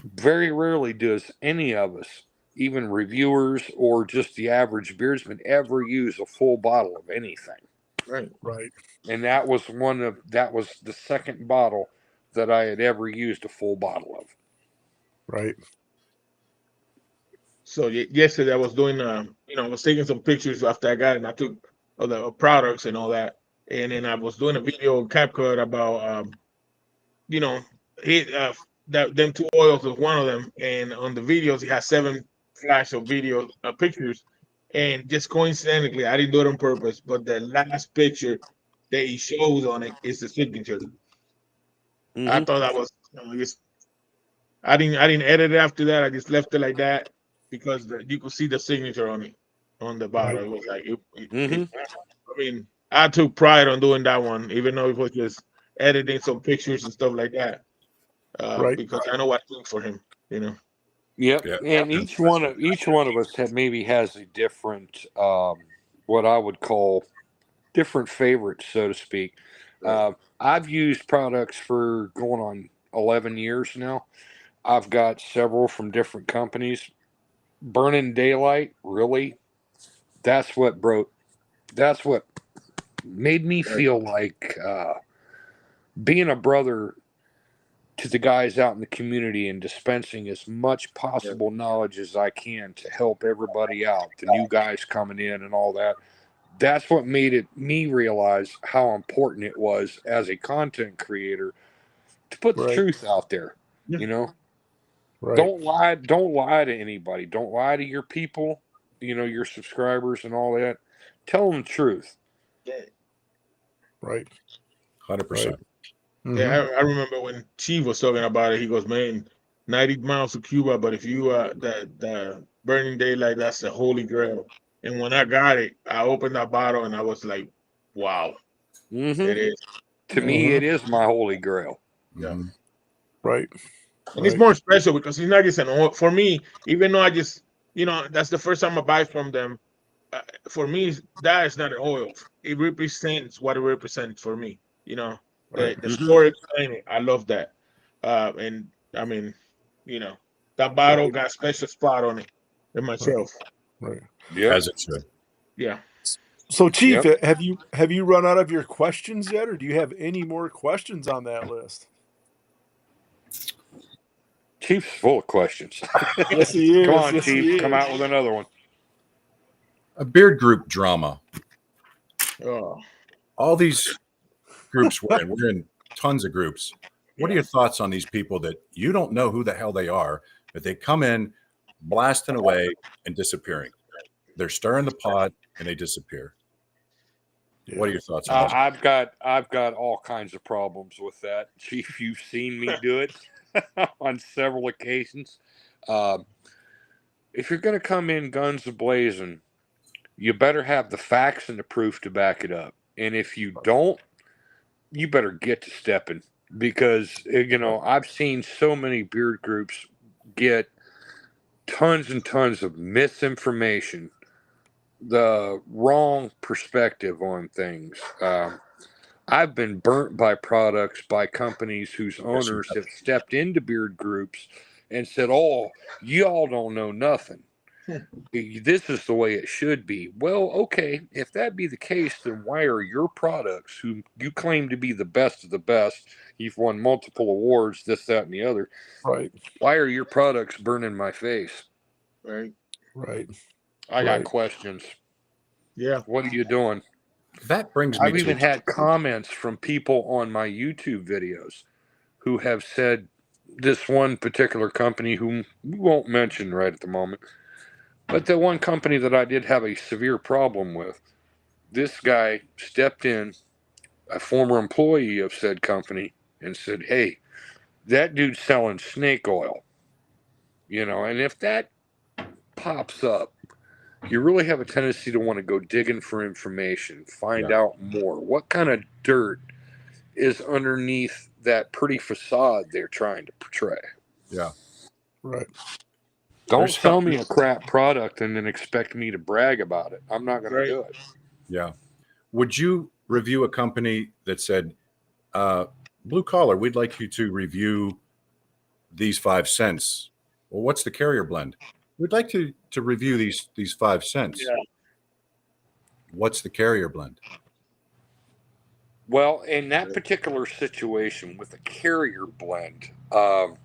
Very rarely does any of us, even reviewers or just the average beardsman, ever use a full bottle of anything. Right. Right. And that was the second bottle that I had ever used a full bottle of. Right. So yesterday I was doing, I was taking some pictures after I got it, and I took all the products and all that, and then I was doing a video CapCut about, you know, he them 2 oils was one of them, and on the videos he has 7 flash of video pictures, and just coincidentally, I didn't do it on purpose, but the last picture that he shows on it is the signature. I thought that was, just I didn't edit it after that. I just left it like that because you could see the signature on it on the bottle. Right. It was like Mm-hmm. I mean, I took pride on doing that one, even though it was just editing some pictures and stuff like that. Right. Because I know what I think for him, Yep, Yeah. and each one of us maybe has a different, what I would call different favorites, so to speak. Right. I've used products for going on 11 years now. I've got several from different companies. Burning Daylight, really, that's what broke. That's what made me Right. feel like being a brother to the guys out in the community and dispensing as much Yeah. possible knowledge as I can to help everybody out, the new guys coming in and all that. That's what made me realize how important it was as a content creator to put the Right. truth out there. Yeah. Right. Don't lie to anybody. Don't lie to your people, your subscribers and all that. Tell them the truth. Yeah. Right. 100%. Yeah, I remember when Chief was talking about it. He goes, "Man, 90 miles to Cuba, but if you the Burning Daylight, that's the holy grail." And when I got it, I opened that bottle and I was like, "Wow, Mm-hmm. it is." To me, it is my holy grail. Yeah. Mhm. Right. And it's more special because it's not just an oil. For me, even though I just, that's the first time I buy from them. For me, that is not an oil. It represents what it represents for me. Right. The story behind it. I love that. And I mean, that bottle Right. got a special spot on it in my shelf. Right. Yep. As it should. Yeah. So, Chief, Yep. have you run out of your questions yet, or do you have any more questions on that list? Chief's full of questions. Yes, he is. Come on, Yes, Chief. he Come is. out with another one. A beard group drama. Oh, All these groups we're in tons of groups. What are your thoughts on these people that you don't know who the hell they are, but they come in blasting away and disappearing? They're stirring the pot and they disappear. Yeah. What are your thoughts on that? I've got all kinds of problems with that, Chief. You've seen me do it on several occasions. If you're going to come in guns a-blazing, you better have the facts and the proof to back it up. And if you don't, you better get to stepping because, I've seen so many beard groups get tons and tons of misinformation, the wrong perspective on things. I've been burnt by products by companies whose owners have stepped into beard groups and said, "Oh, y'all don't know nothing. This is the way it should be." Well, okay, if that be the case, then why are your products, who you claim to be the best of the best, you've won multiple awards, this, that, and the other, Right. why are your products burning my face? Right. Right. I got questions. Yeah. What are you doing? That brings me I've even had comments from people on my YouTube videos who have said, this one particular company, whom we won't mention right at the moment, but the one company that I did have a severe problem with, this guy stepped in, a former employee of said company, and said, "Hey, that dude's selling snake oil." And if that pops up, you really have a tendency to want to go digging for information, find out more. What kind of dirt is underneath that pretty facade they're trying to portray? Yeah. Right. Don't sell me a crap product and then expect me to brag about it. I'm not going to do it. Yeah. Would you review a company that said, blue collar, we'd like you to review these 5 cents? Well, what's the carrier blend? We'd like to review these 5 cents. Yeah. What's the carrier blend? Well, in that particular situation with the carrier blend, I've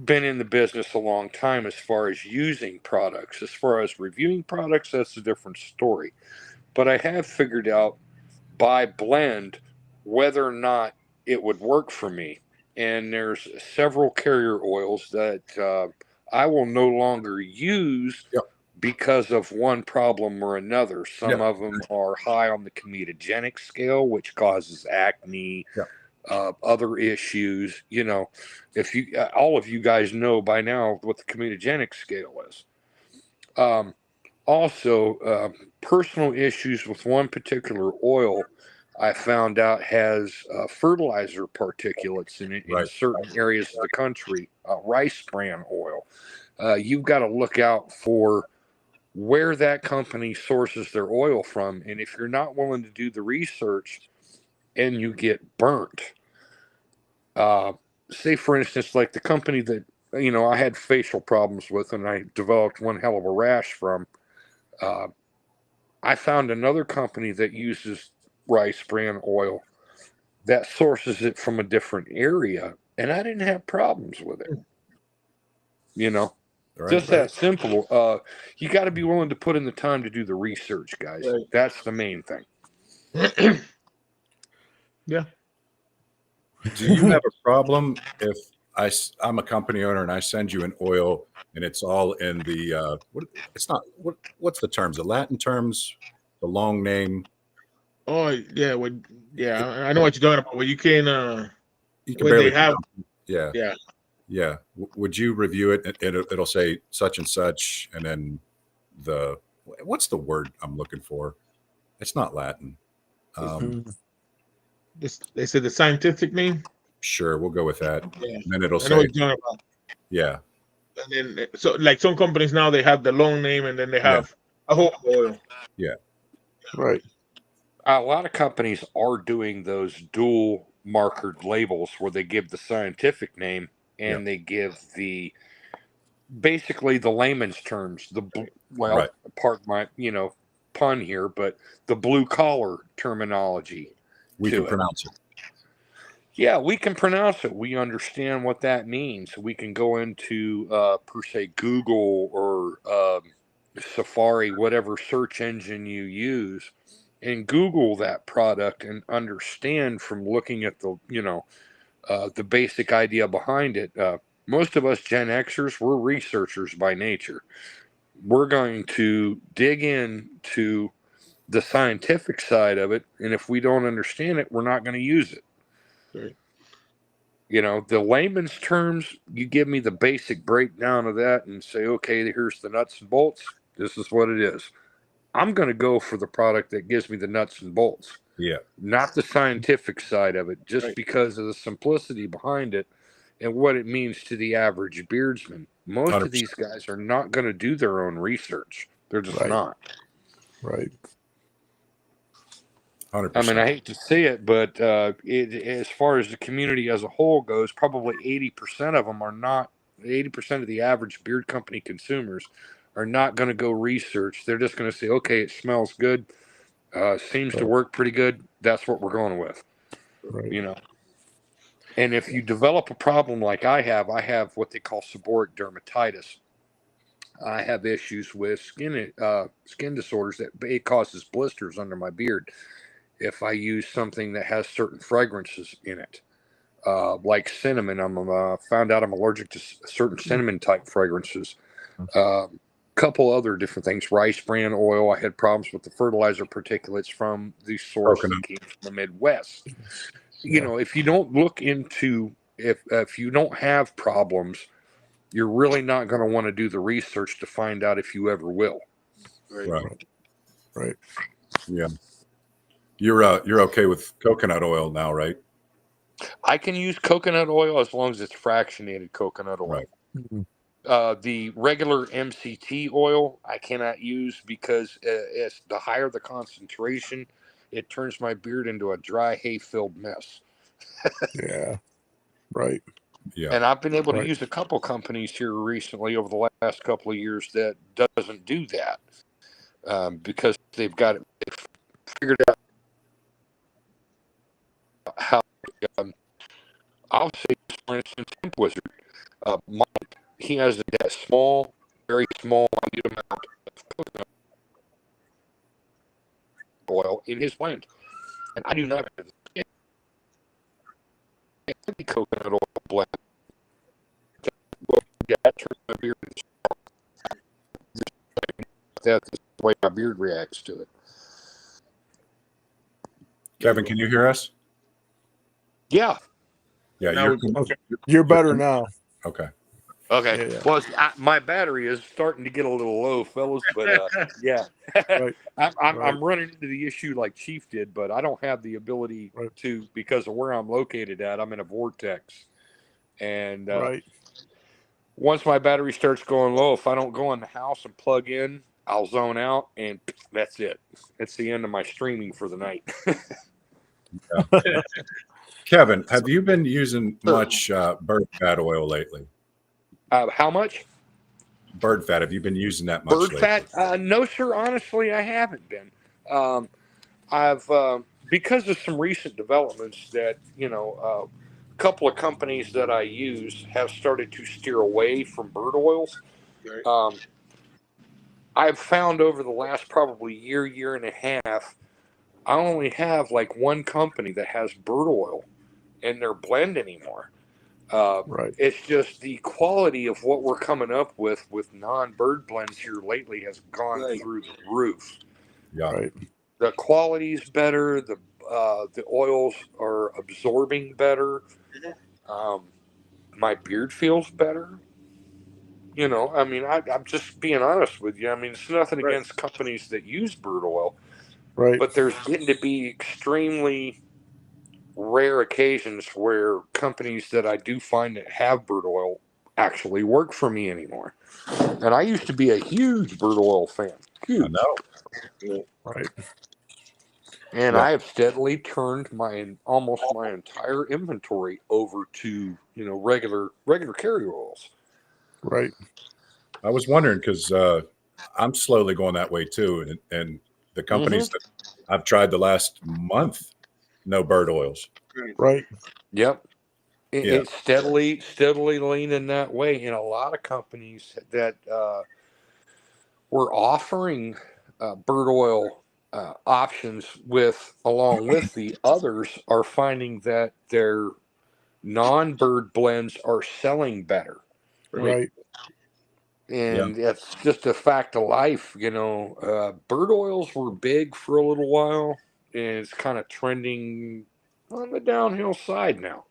been in the business a long time as far as using products. As far as reviewing products, that's a different story. But I have figured out by blend whether or not it would work for me. And there's several carrier oils that I will no longer use because of one problem or another. Some of them are high on the comedogenic scale, which causes acne, other issues. If you, all of you guys know by now what the comedogenic scale is. Also, personal issues with one particular oil I found out has fertilizer particulates in it in certain areas of the country, rice bran oil. You've got to look out for where that company sources their oil from. And if you're not willing to do the research and you get burnt, say, for instance, like the company that, I had facial problems with and I developed one hell of a rash from, I found another company that uses rice bran oil that sources it from a different area, and I didn't have problems with it. Just that simple. You got to be willing to put in the time to do the research, guys. That's the main thing. Yeah. Do you have a problem if I'm a company owner and I send you an oil and it's all in the what's the terms? The Latin terms, the long name. Oh yeah, I know what you're talking about. Well, you can barely have Would you review it? It'll say such and such, and then what's the word I'm looking for? It's not Latin. They said the scientific name. Sure, we'll go with that. Yeah. And then it'll I know what you're talking about. Yeah. And then, so like some companies now, they have the long name, and then they have a whole oil. Yeah. Right. A lot of companies are doing those dual markered labels where they give the scientific name and they give basically the layman's terms. Pardon my pun here, but the blue collar terminology. We can pronounce it. Yeah, we can pronounce it. We understand what that means. We can go into per se Google or Safari, whatever search engine you use, and Google that product and understand from looking at the basic idea behind it. Most of us Gen Xers, we're researchers by nature. We're going to dig into the scientific side of it, and if we don't understand it, we're not going to use it. Right. The layman's terms, you give me the basic breakdown of that and say, okay, here's the nuts and bolts. This is what it is. I'm going to go for the product that gives me the nuts and bolts. Yeah. Not the scientific side of it, just because of the simplicity behind it and what it means to the average beardsman. Most 100%. of these guys are not going to do their own research. They're just not. Right. 100%. I mean, I hate to say it, but as far as the community as a whole goes, probably 80% of them are not. 80% of the average beard company consumers are not going to go research. They're just going to say, okay, it smells good, seems to work pretty good. That's what we're going with, you know. And if you develop a problem like I have what they call seborrheic dermatitis. I have issues with skin disorders that it causes blisters under my beard if I use something that has certain fragrances in it, like cinnamon. I'm found out I'm allergic to certain cinnamon type fragrances. Couple other different things, rice bran oil. I had problems with the fertilizer particulates from the source that came from the Midwest. You know, if you don't look into if you don't have problems, you're really not going to want to do the research to find out if you ever will. Right. Yeah. You're okay with coconut oil now, right? I can use coconut oil as long as it's fractionated coconut oil. Right. The regular MCT oil I cannot use because it's the higher the concentration, it turns my beard into a dry, hay-filled mess. Yeah. Right. Yeah. And I've been able to use a couple companies here recently over the last couple of years that doesn't do that because they've figured out how. I'll say, for instance, Hemp Wizard. Mike, he has that small, very small amount of coconut oil in his blend, and I do not have the coconut oil blend. That turns my beard into that's the way my beard reacts to it. Kevin, can you hear us? Yeah. Yeah, you're better now. Okay. Okay. Yeah. Well, my battery is starting to get a little low, fellas. But yeah, I'm running into the issue like Chief did, but I don't have the ability to because of where I'm located at. I'm in a vortex, and once my battery starts going low, if I don't go in the house and plug in, I'll zone out, and that's it. That's the end of my streaming for the night. Kevin, have you been using much bird fat oil lately? How much? Bird fat. Have you been using that much lately? Bird fat? No, sir. Honestly, I haven't been. I've because of some recent developments that a couple of companies that I use have started to steer away from bird oils. I've found over the last probably year and a half, I only have like one company that has bird oil in their blend anymore. It's just the quality of what we're coming up with non-bird blends here lately has gone through the roof. Yeah. The quality's better. The oils are absorbing better. My beard feels better. I mean, I'm just being honest with you. I mean, it's nothing against companies that use bird oil, but there's getting to be extremely rare occasions where companies that I do find that have bird oil actually work for me anymore. And I used to be a huge bird oil fan. Huge. I know. And I have steadily turned almost my entire inventory over to regular carrier oils. Right. I was wondering because I'm slowly going that way too, and the companies that I've tried the last month, no bird oils. Right. Yep. It's steadily leaning that way. And a lot of companies that were offering bird oil options along with the others are finding that their non-bird blends are selling better. Right. And it's just a fact of life, bird oils were big for a little while, and it's kind of trending on the downhill side now,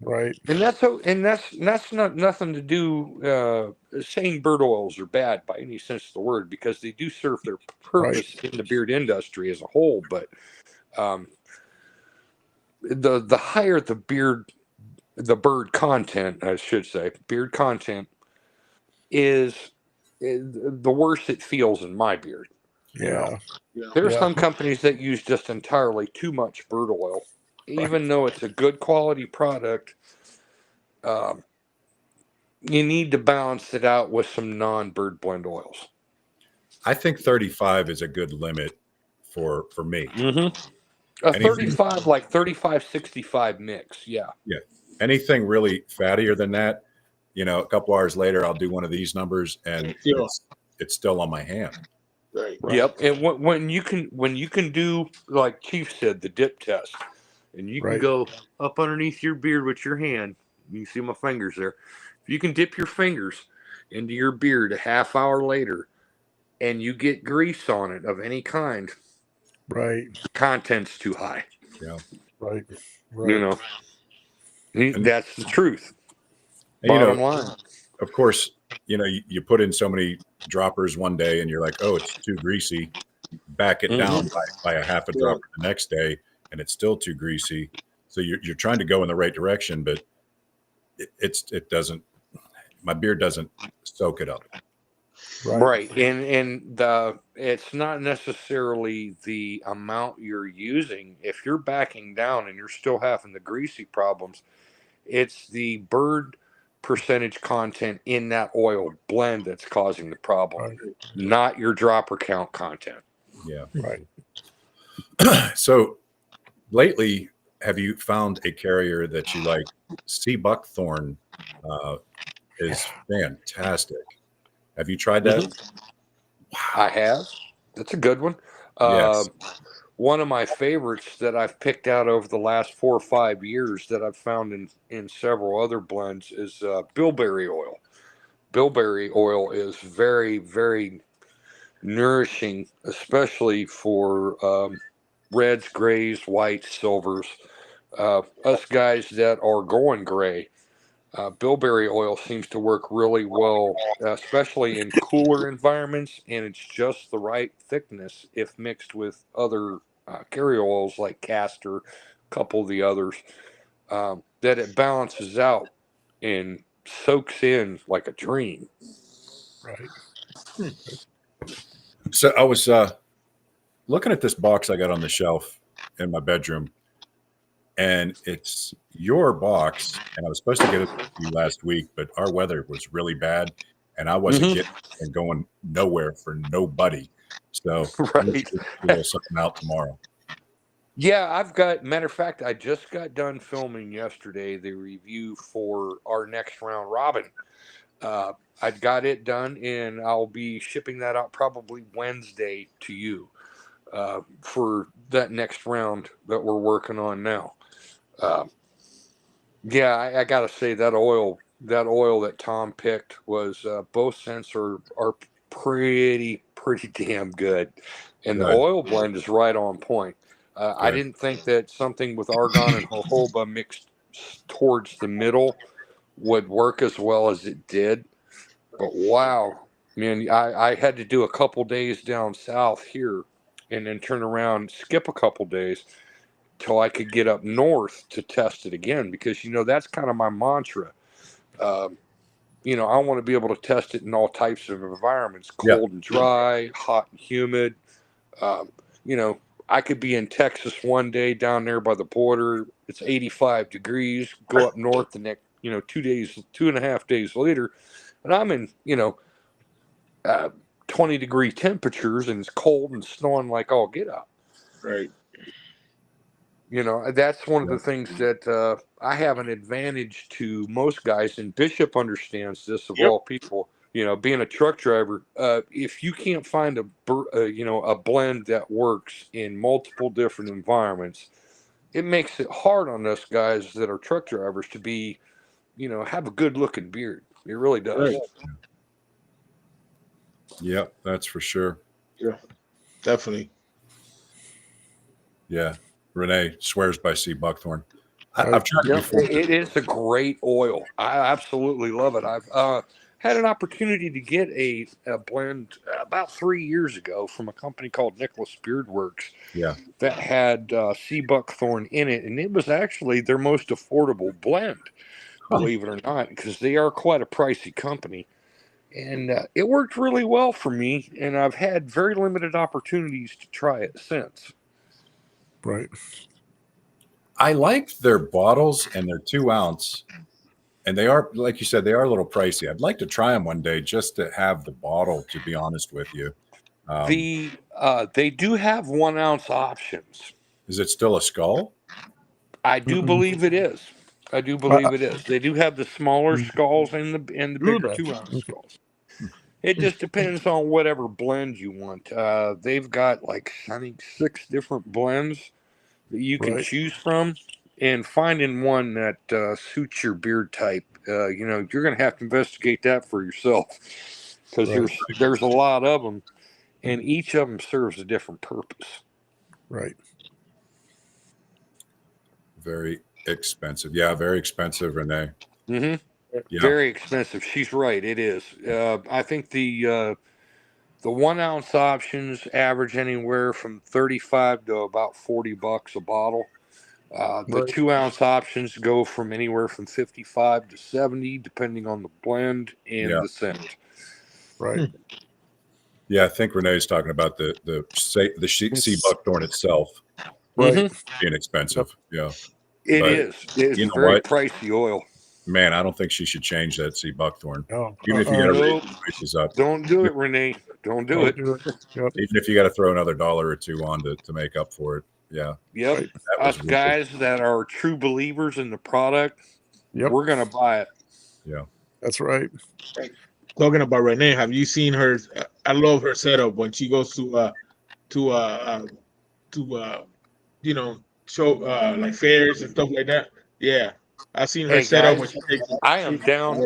Right. And that's not nothing to do saying bird oils are bad by any sense of the word, because they do serve their purpose in the beard industry as a whole. But the higher the bird content, I should say, beard content is the worse it feels in my beard. Yeah. There are some companies that use just entirely too much bird oil, even though it's a good quality product. You need to balance it out with some non-bird blend oils. I think 35 is a good limit for me. A 35, like 35-65 mix. Yeah. Yeah. Anything really fattier than that, a couple hours later, I'll do one of these numbers and it's still on my hand. Right. Yep. And when you can do, like Chief said, the dip test, and you can go up underneath your beard with your hand. You can see my fingers there. If you can dip your fingers into your beard a half hour later, and you get grease on it of any kind, content's too high. Yeah. Right. That's the truth. And, Bottom line. Of course, you put in so many droppers one day and you're like, oh, it's too greasy. Back it down by a half a dropper the next day, and it's still too greasy. So you're trying to go in the right direction, but it doesn't. My beard doesn't soak it up. Right. And it's not necessarily the amount you're using. If you're backing down and you're still having the greasy problems, it's the bird percentage content in that oil blend that's causing the problem, not your dropper count content. Yeah. Right. So lately, have you found a carrier that you like? Sea buckthorn is fantastic. Have you tried that? I have. That's a good one. Yes. One of my favorites that I've picked out over the last 4 or 5 years that I've found in several other blends is bilberry oil. Bilberry oil is very, very nourishing, especially for reds, grays, whites, silvers. Us guys that are going gray, bilberry oil seems to work really well, especially in cooler environments, and it's just the right thickness if mixed with other carrier oils like castor, a couple of the others, that it balances out and soaks in like a dream. Right. So I was looking at this box I got on the shelf in my bedroom, and it's your box, and I was supposed to get it to you last week, but our weather was really bad, and I wasn't getting and going nowhere for nobody. So let's do a little something out tomorrow. Yeah, matter of fact, I just got done filming yesterday the review for our next round robin. I got it done, and I'll be shipping that out probably Wednesday to you for that next round that we're working on now. I gotta say that oil that Tom picked was both scents are pretty damn good, and the oil blend is right on point. I didn't think that something with argon and jojoba mixed towards the middle would work as well as it did, but wow, man, I had to do a couple days down south here, and then turn around, skip a couple days till I could get up north to test it again, because that's kind of my mantra. I want to be able to test it in all types of environments, cold and dry, hot and humid. I could be in Texas one day down there by the border. It's 85 degrees. Go up north the next, 2.5 days later, and I'm in, 20-degree temperatures, and it's cold and snowing like all get out. Right. That's one of the things that I have an advantage to most guys, and Bishop understands this of all people. Being a truck driver, if you can't find a blend that works in multiple different environments, it makes it hard on us guys that are truck drivers to be, have a good looking beard. It really does. Right. Yep, that's for sure. Yeah, definitely. Yeah. Renee swears by sea buckthorn. I've tried it before. It is a great oil. I absolutely love it. I've had an opportunity to get a blend about 3 years ago from a company called Nicholas Beard Works. Yeah. That had sea buckthorn in it, and it was actually their most affordable blend, believe it or not, because they are quite a pricey company. And it worked really well for me, and I've had very limited opportunities to try it since. Right. I like their bottles and their 2 ounce, and they are, like you said, they are a little pricey. I'd like to try them one day just to have the bottle, to be honest with you. They do have 1 ounce options. Is it still a skull? I do believe it is. I do believe it is. They do have the smaller skulls and the bigger 2 ounce skulls. It just depends on whatever blend you want. They've got like, I think, 6 different blends that you can choose from, and finding one that suits your beard type, you're going to have to investigate that for yourself, because there's a lot of them, and each of them serves a different purpose. Right. Very expensive. Yeah, very expensive, Renee. Mm-hmm. Yeah. Very expensive. She's right. It is. I think the 1 ounce options average anywhere from $35 to about $40 a bottle. The 2 ounce options go from anywhere from $55 to $70, depending on the blend and the scent. Right. Yeah, I think Renee's talking about the sea buckthorn itself, right, being expensive. Yeah, it is. It's very pricey oil. Man, I don't think she should change that sea buckthorn. Oh, even if you got to raise the prices up. Don't do it, Renee. Don't do it. Yep. Even if you got to throw another $1 or $2 on to make up for it. Yeah. Yep. Right. Us guys that are true believers in the product, we're gonna buy it. Yeah. That's right. Talking about Renee, have you seen her? I love her setup when she goes to show like fairs and stuff like that. Yeah, I've seen her setup. When she takes I am down.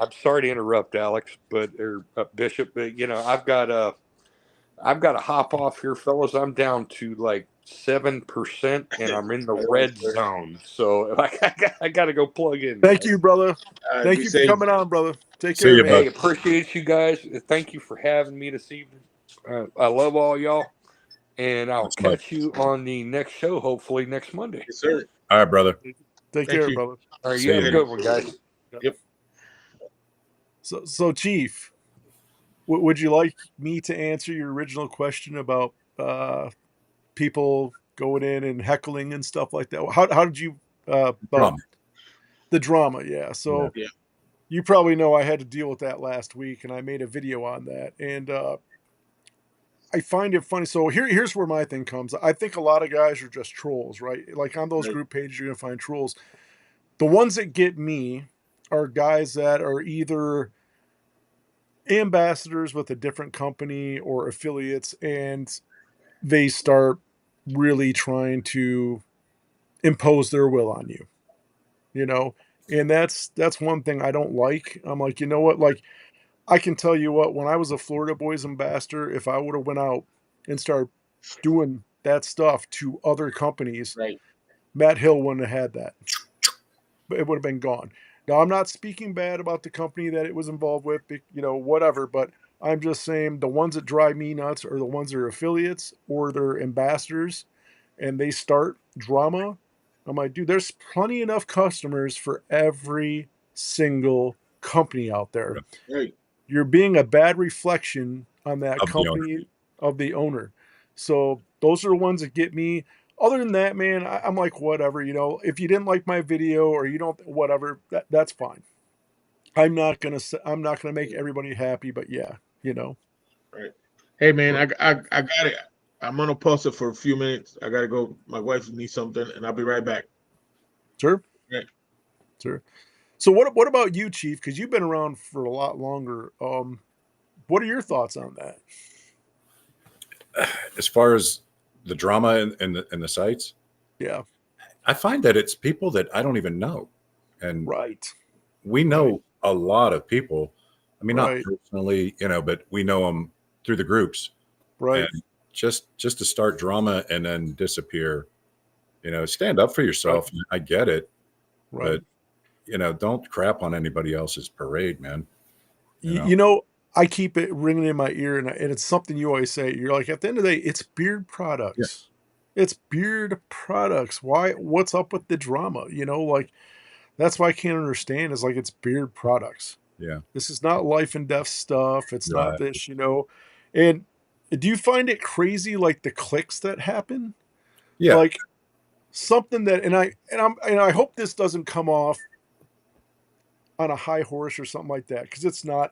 I'm sorry to interrupt, Alex, or Bishop, but I've got to hop off here, fellas. I'm down to like 7%, and I'm in the red zone. So I got to go plug in. Thank you, brother. Thank you for coming on, brother. Take care. Hey, appreciate you guys. Thank you for having me this evening. I love all y'all, and I'll catch you on the next show, hopefully next Monday. Yes, sir. All right, brother. Take care, brother. All right, you have a good one, guys. Yep. So Chief, would you like me to answer your original question about people going in and heckling and stuff like that? How did you the drama? Yeah. So you probably know I had to deal with that last week, and I made a video on that, and I find it funny. So here's where my thing comes. I think a lot of guys are just trolls, right? Like on those group pages, you're gonna find trolls. The ones that get me are guys that are either ambassadors with a different company or affiliates, and they start really trying to impose their will on you, and that's one thing I don't like. I'm like, you know what? Like, I can tell you what, when I was a Florida Boys ambassador, if I would have went out and started doing that stuff to other companies, Matt Hill wouldn't have had that. It would have been gone. Now, I'm not speaking bad about the company that it was involved with, whatever, but I'm just saying the ones that drive me nuts are the ones that are affiliates or they're ambassadors, and they start drama. I'm like, dude, there's plenty enough customers for every single company out there. Right. You're being a bad reflection on that company of the owner. So those are the ones that get me. Other than that, man, I'm like, whatever, if you didn't like my video or you don't, whatever, that's fine. I'm not going to make everybody happy, but Right. Hey, man, I got it. I'm going to pause it for a few minutes. I got to go. My wife needs something, and I'll be right back. Sure. Right. Sure. So what about you, Chief? Because you've been around for a lot longer. What are your thoughts on that? As far as the drama in the sites, I find that it's people that I don't even know, and we know a lot of people. I mean, not personally, but we know them through the groups, right? And just to start drama and then disappear, stand up for yourself. I get it, but don't crap on anybody else's parade, man. I keep it ringing in my ear, and it's something you always say. You're like, at the end of the day, it's beard products. Yeah. It's beard products. Why? What's up with the drama? Like, that's why I can't understand. Is like, it's beard products. Yeah. This is not life and death stuff. It's not this, And do you find it crazy, like the clicks that happen? Yeah. Like something that, and I hope this doesn't come off on a high horse or something like that, because it's not.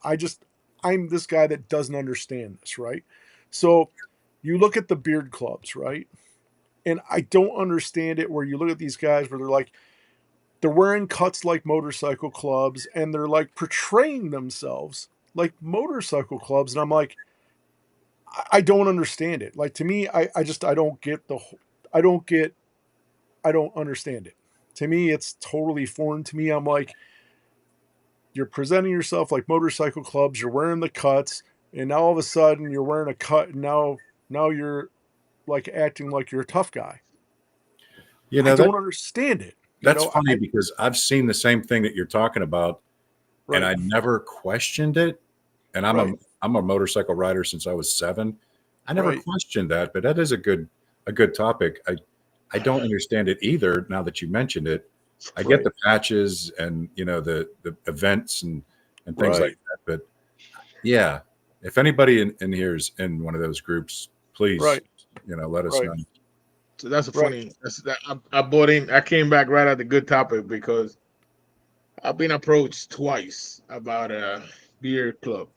I'm this guy that doesn't understand this, right? So you look at the beard clubs, right? And I don't understand it where you look at these guys where they're wearing cuts like motorcycle clubs and they're like portraying themselves like motorcycle clubs. And I'm like, I don't understand it. Like to me, I don't get I don't understand it. To me, it's totally foreign to me. I'm like, you're presenting yourself like motorcycle clubs, you're wearing the cuts, and now all of a sudden you're wearing a cut, and now you're like acting like you're a tough guy. I don't understand it. That's funny because I've seen the same thing that you're talking about, and I never questioned it. And I'm a motorcycle rider since I was 7. I never questioned that, but that is a good topic. I don't understand it either. Now that you mentioned it, I get the patches and the events and things like that. But yeah, if anybody in here is in one of those groups, please, let us know. So that's a funny. I bought in. I came back right at the good topic because I've been approached twice about a beer club.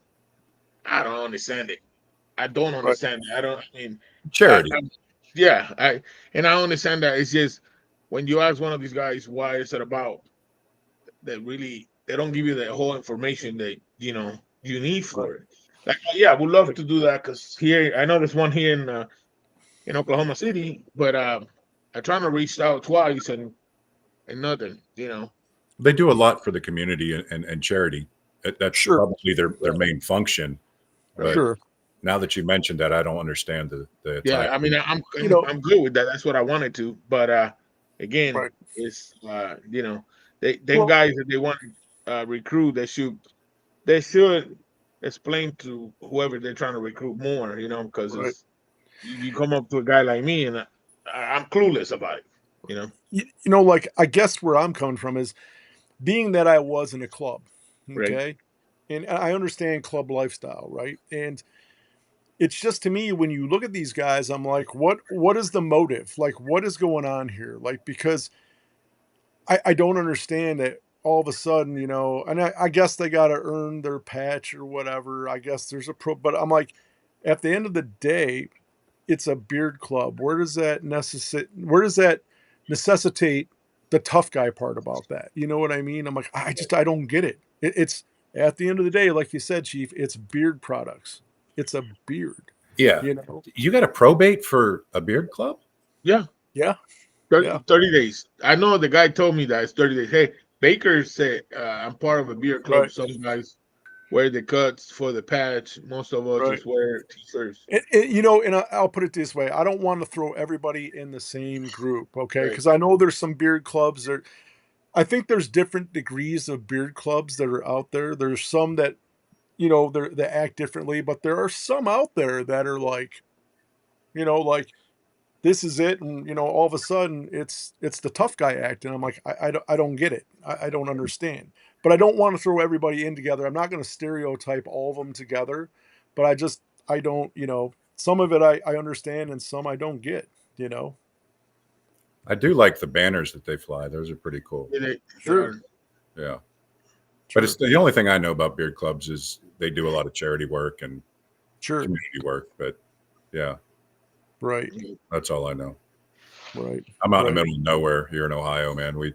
I don't understand it. I don't understand it. I mean charity. I understand that. It's just when you ask one of these guys why is it about, that really they don't give you the whole information that you need for it. Like, I would love to do that because here I know there's one here in Oklahoma City, but I trying to reach out twice and nothing. They do a lot for the community and charity. That's probably their main function. But now that you mentioned that, I don't understand the yeah. I mean, I'm good with that. That's what I wanted to. But again, it's guys that they want to recruit, they should explain to whoever they're trying to recruit more. Because you come up to a guy like me and I'm clueless about it. Like I guess where I'm coming from is being that I was in a club, okay, and I understand club lifestyle, right? And it's just, to me, when you look at these guys, I'm like, what is the motive? Like, what is going on here? Like, because I don't understand that all of a sudden, and I guess they got to earn their patch or whatever. I guess there's but I'm like, at the end of the day, it's a beard club. Where does that necessitate the tough guy part about that? You know what I mean? I'm like, I don't get it. It's at the end of the day, like you said, Chief, it's beard products. It's a beard. Yeah. You got to probate for a beard club? Yeah. Yeah. 30 days. I know the guy told me that it's 30 days. Hey, Baker said I'm part of a beer club. Right. Some guys wear the cuts for the patch. Most of us just wear t-shirts. And I'll put it this way. I don't want to throw everybody in the same group, okay? Because I know there's some beard clubs that I think there's different degrees of beard clubs that are out there. There's some that, they act differently, but there are some out there that are like, like, this is it, and all of a sudden it's the tough guy act, and I'm like, I don't get it. I don't understand, but I don't want to throw everybody in together. I'm not going to stereotype all of them together, but I don't, some of it I understand and some I don't get. I do like the banners that they fly. Those are pretty cool. Sure. Yeah. But it's the only thing I know about beard clubs is they do a lot of charity work and community work. But yeah. Right. That's all I know. Right. I'm out in the middle of nowhere here in Ohio, man. We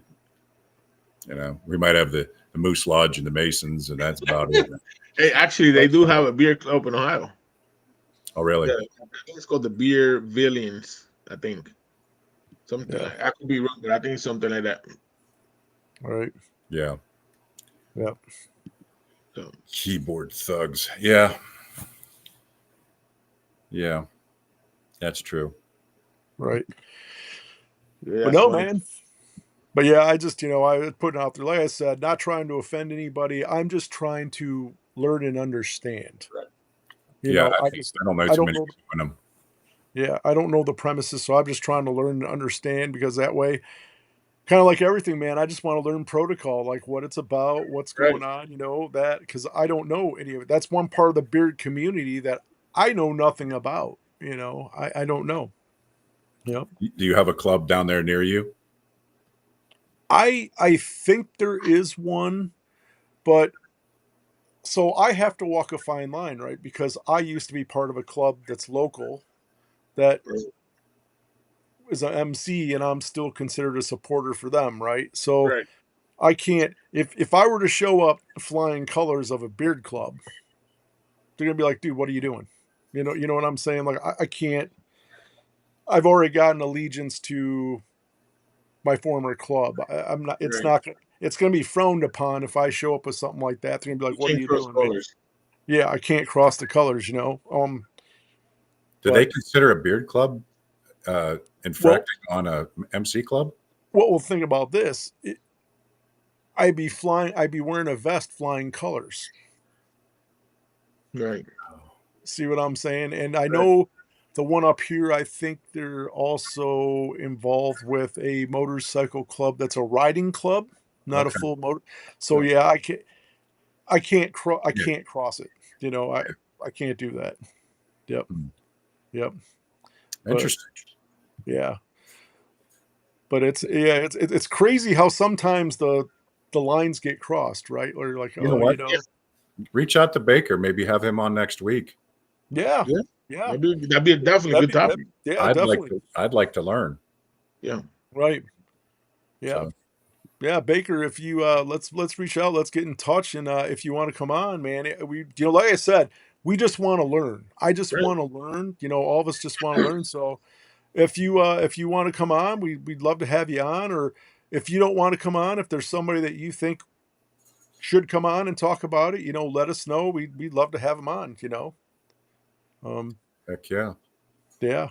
might have the Moose Lodge and the Masons, and that's about it. Hey, actually, they do have a beer club in Ohio. Oh, really? Yeah, I think it's called the Beer Villains, I think. Something I could be wrong, but I think it's something like that. All right. Yeah. Yep. So. Keyboard thugs. Yeah. Yeah. That's true. Right. Yeah, but no, man. But yeah, I just, I was putting out there, like I said, not trying to offend anybody. I'm just trying to learn and understand. Right. I don't know too many people in them. Yeah, I don't know the premises, so I'm just trying to learn and understand, because that way, kind of like everything, man. I just want to learn protocol, like what it's about, what's going on, that, because I don't know any of it. That's one part of the beard community that I know nothing about. I don't know. Yep. Do you have a club down there near you? I think there is one, but so I have to walk a fine line, right? Because I used to be part of a club that's local that is an MC, and I'm still considered a supporter for them, right? So Right. I can't, if I were to show up flying colors of a beard club, they're gonna be like, dude, what are you doing? You know what I'm saying? Like I can't. I've already got an allegiance to my former club. I'm not. It's Right. not. It's going to be frowned upon if I show up with something like that. They're going to be like, "What are you doing, man?" Yeah, I can't cross the colors. Do they consider a beard club infracting on a MC club? Well, think about this. I'd be wearing a vest flying colors. Right. See what I'm saying? And I know the one up here, I think they're also involved with a motorcycle club that's a riding club, not a full motor. So yeah, I can't cross it. I can't do that. Yep. Yep. Interesting. Yeah. But it's crazy how sometimes the lines get crossed, right? Or like, reach out to Baker, maybe have him on next week. Yeah. That'd be definitely a good topic. Definitely. I'd like to learn. Yeah. Right. Yeah. So. Yeah, Baker, if you let's reach out, let's get in touch, and if you want to come on, man, like I said, we just want to learn. I just want to learn. All of us just want to learn. So if you want to come on, we'd love to have you on. Or if you don't want to come on, if there's somebody that you think should come on and talk about it, let us know. We'd love to have them on. Heck yeah. Yeah.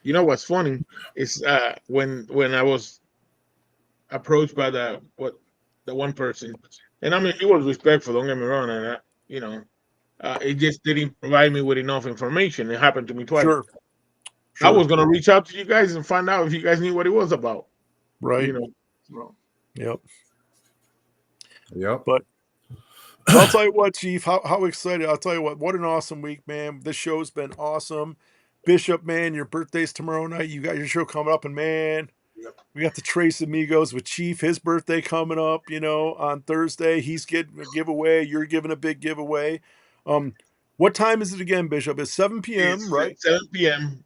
You know what's funny is when I was approached by the one person, and I mean he was respectful. Don't get me wrong, and it just didn't provide me with enough information. It happened to me twice. Sure. I was gonna reach out to you guys and find out if you guys knew what it was about. Right. So. Yep. Yep. But I'll tell you what, Chief, how excited. I'll tell you what an awesome week, man. This show's been awesome. Bishop, man, your birthday's tomorrow night. You got your show coming up, and man, we got the Trace Amigos with Chief. His birthday coming up, on Thursday. He's getting a giveaway. You're giving a big giveaway. What time is it again, Bishop? It's 7 p.m., right? 7 p.m.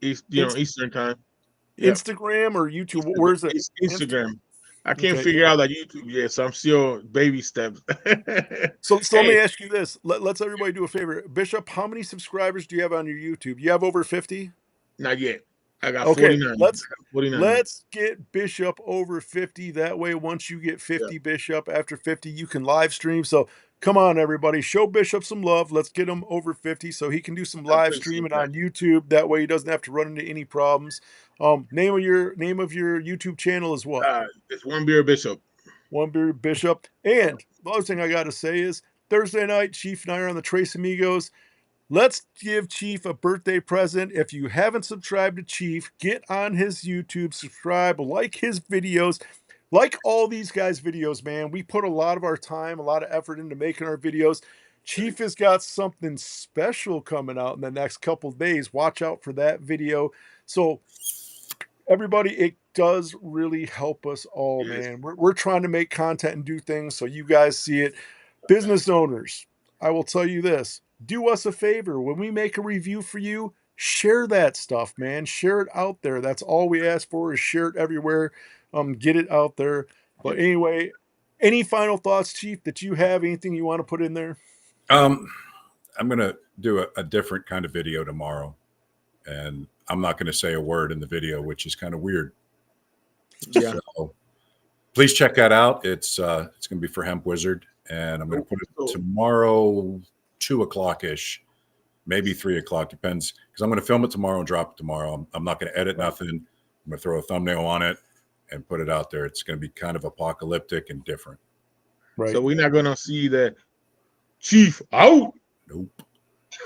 Eastern time. Instagram or YouTube? Where's it? It's Instagram. I can't figure out that YouTube yet, so I'm still baby steps. So let me ask you this. Let's everybody do a favor. Bishop, how many subscribers do you have on your YouTube? You have over 50? Not yet. I got 49. Let's get Bishop over 50. That way, once you get 50, Bishop, after 50, you can live stream. So come on, everybody. Show Bishop some love. Let's get him over 50 so he can do some live streaming on YouTube. That way he doesn't have to run into any problems. Name of your YouTube channel is what? It's One Beer Bishop. One Beer Bishop. And the other thing I got to say is Thursday night, Chief and I are on the Trace Amigos. Let's give Chief a birthday present. If you haven't subscribed to Chief, get on his YouTube, subscribe, like his videos, like all these guys' videos, man. We put a lot of our time, a lot of effort into making our videos. Chief has got something special coming out in the next couple of days. Watch out for that video. So everybody, it does really help us all, man. We're trying to make content and do things so you guys see it. Business owners, I will tell you this. Do us a favor. When we make a review for you, share that stuff, man. Share it out there. That's all we ask for is share it everywhere. Get it out there. But anyway, any final thoughts, Chief, that you have? Anything you want to put in there? I'm going to do a different kind of video tomorrow. And I'm not going to say a word in the video, which is kind of weird. Yeah. So please check that out. It's going to be for Hemp Wizard. And I'm going to put it tomorrow, 2:00-ish, maybe 3:00, depends, because I'm going to film it tomorrow and drop it tomorrow. I'm not going to edit nothing. I'm going to throw a thumbnail on it and put it out there. It's going to be kind of apocalyptic and different. Right. So we're not going to see the Chief out. Nope.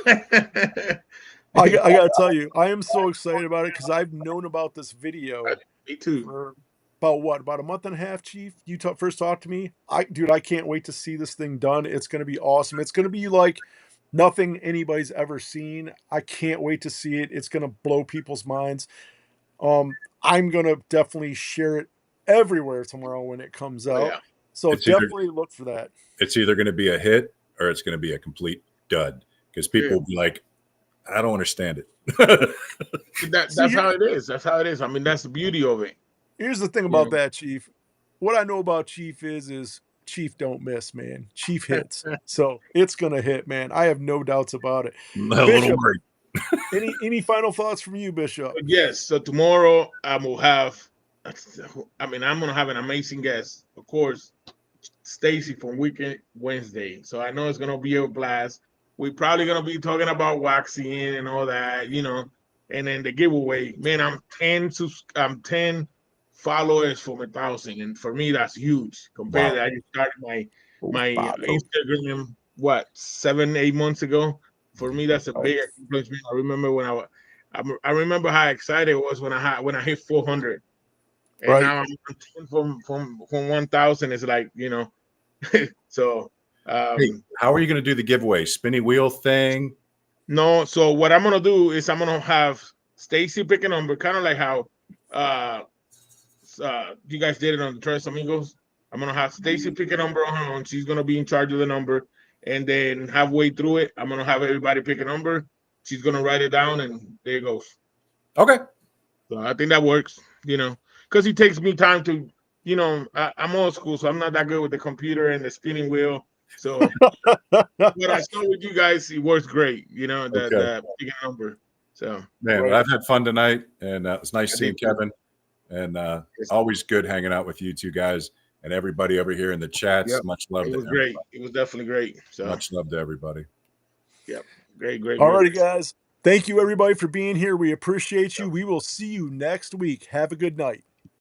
I got to tell you, I am so excited about it because I've known about this video. Me too. about a month and a half, Chief. You first talked to me. I can't wait to see this thing done. It's going to be awesome. It's going to be like nothing anybody's ever seen. I can't wait to see it. It's going to blow people's minds. I'm going to definitely share it everywhere tomorrow when it comes out. Yeah. So definitely look for that. It's either going to be a hit or it's going to be a complete dud, because people will be like, I don't understand it. That's how it is. That's how it is. I mean, that's the beauty of it. Here's the thing about that, Chief. What I know about Chief is Chief don't miss, man. Chief hits. So it's going to hit, man. I have no doubts about it. Bishop, any final thoughts from you, Bishop? Yes. So tomorrow I'm going to have an amazing guest. Of course, Stacy from Weekend Wednesday. So I know it's going to be a blast. We're probably going to be talking about waxing and all that, and then the giveaway. Man, I'm 10 followers from 1,000, and for me that's huge compared to I just started my Instagram 7-8 months ago. For me that's a big accomplishment. I remember when I remember how excited I was when I hit 400, and now I'm 10 from 1,000. It's like so hey, how are you going to do the giveaway? Spinny wheel thing? No, so what I'm going to do is I'm going to have Stacy pick a number, kind of like how you guys did it on the Tres Amigos. I'm gonna have Stacy pick a number on her own. She's gonna be in charge of the number, and then halfway through it, I'm gonna have everybody pick a number. She's gonna write it down, and there it goes. Okay. So I think that works. Because it takes me time to, I'm old school, so I'm not that good with the computer and the spinning wheel. So when I start with you guys, it works great. That picking a number. So man, I've had fun tonight, and it was nice seeing Kevin. And always good hanging out with you two guys and everybody over here in the chats. Yep. Much love. It was great. It was definitely great. So much love to everybody. Yep. Great. All righty, guys. Thank you, everybody, for being here. We appreciate you. We will see you next week. Have a good night.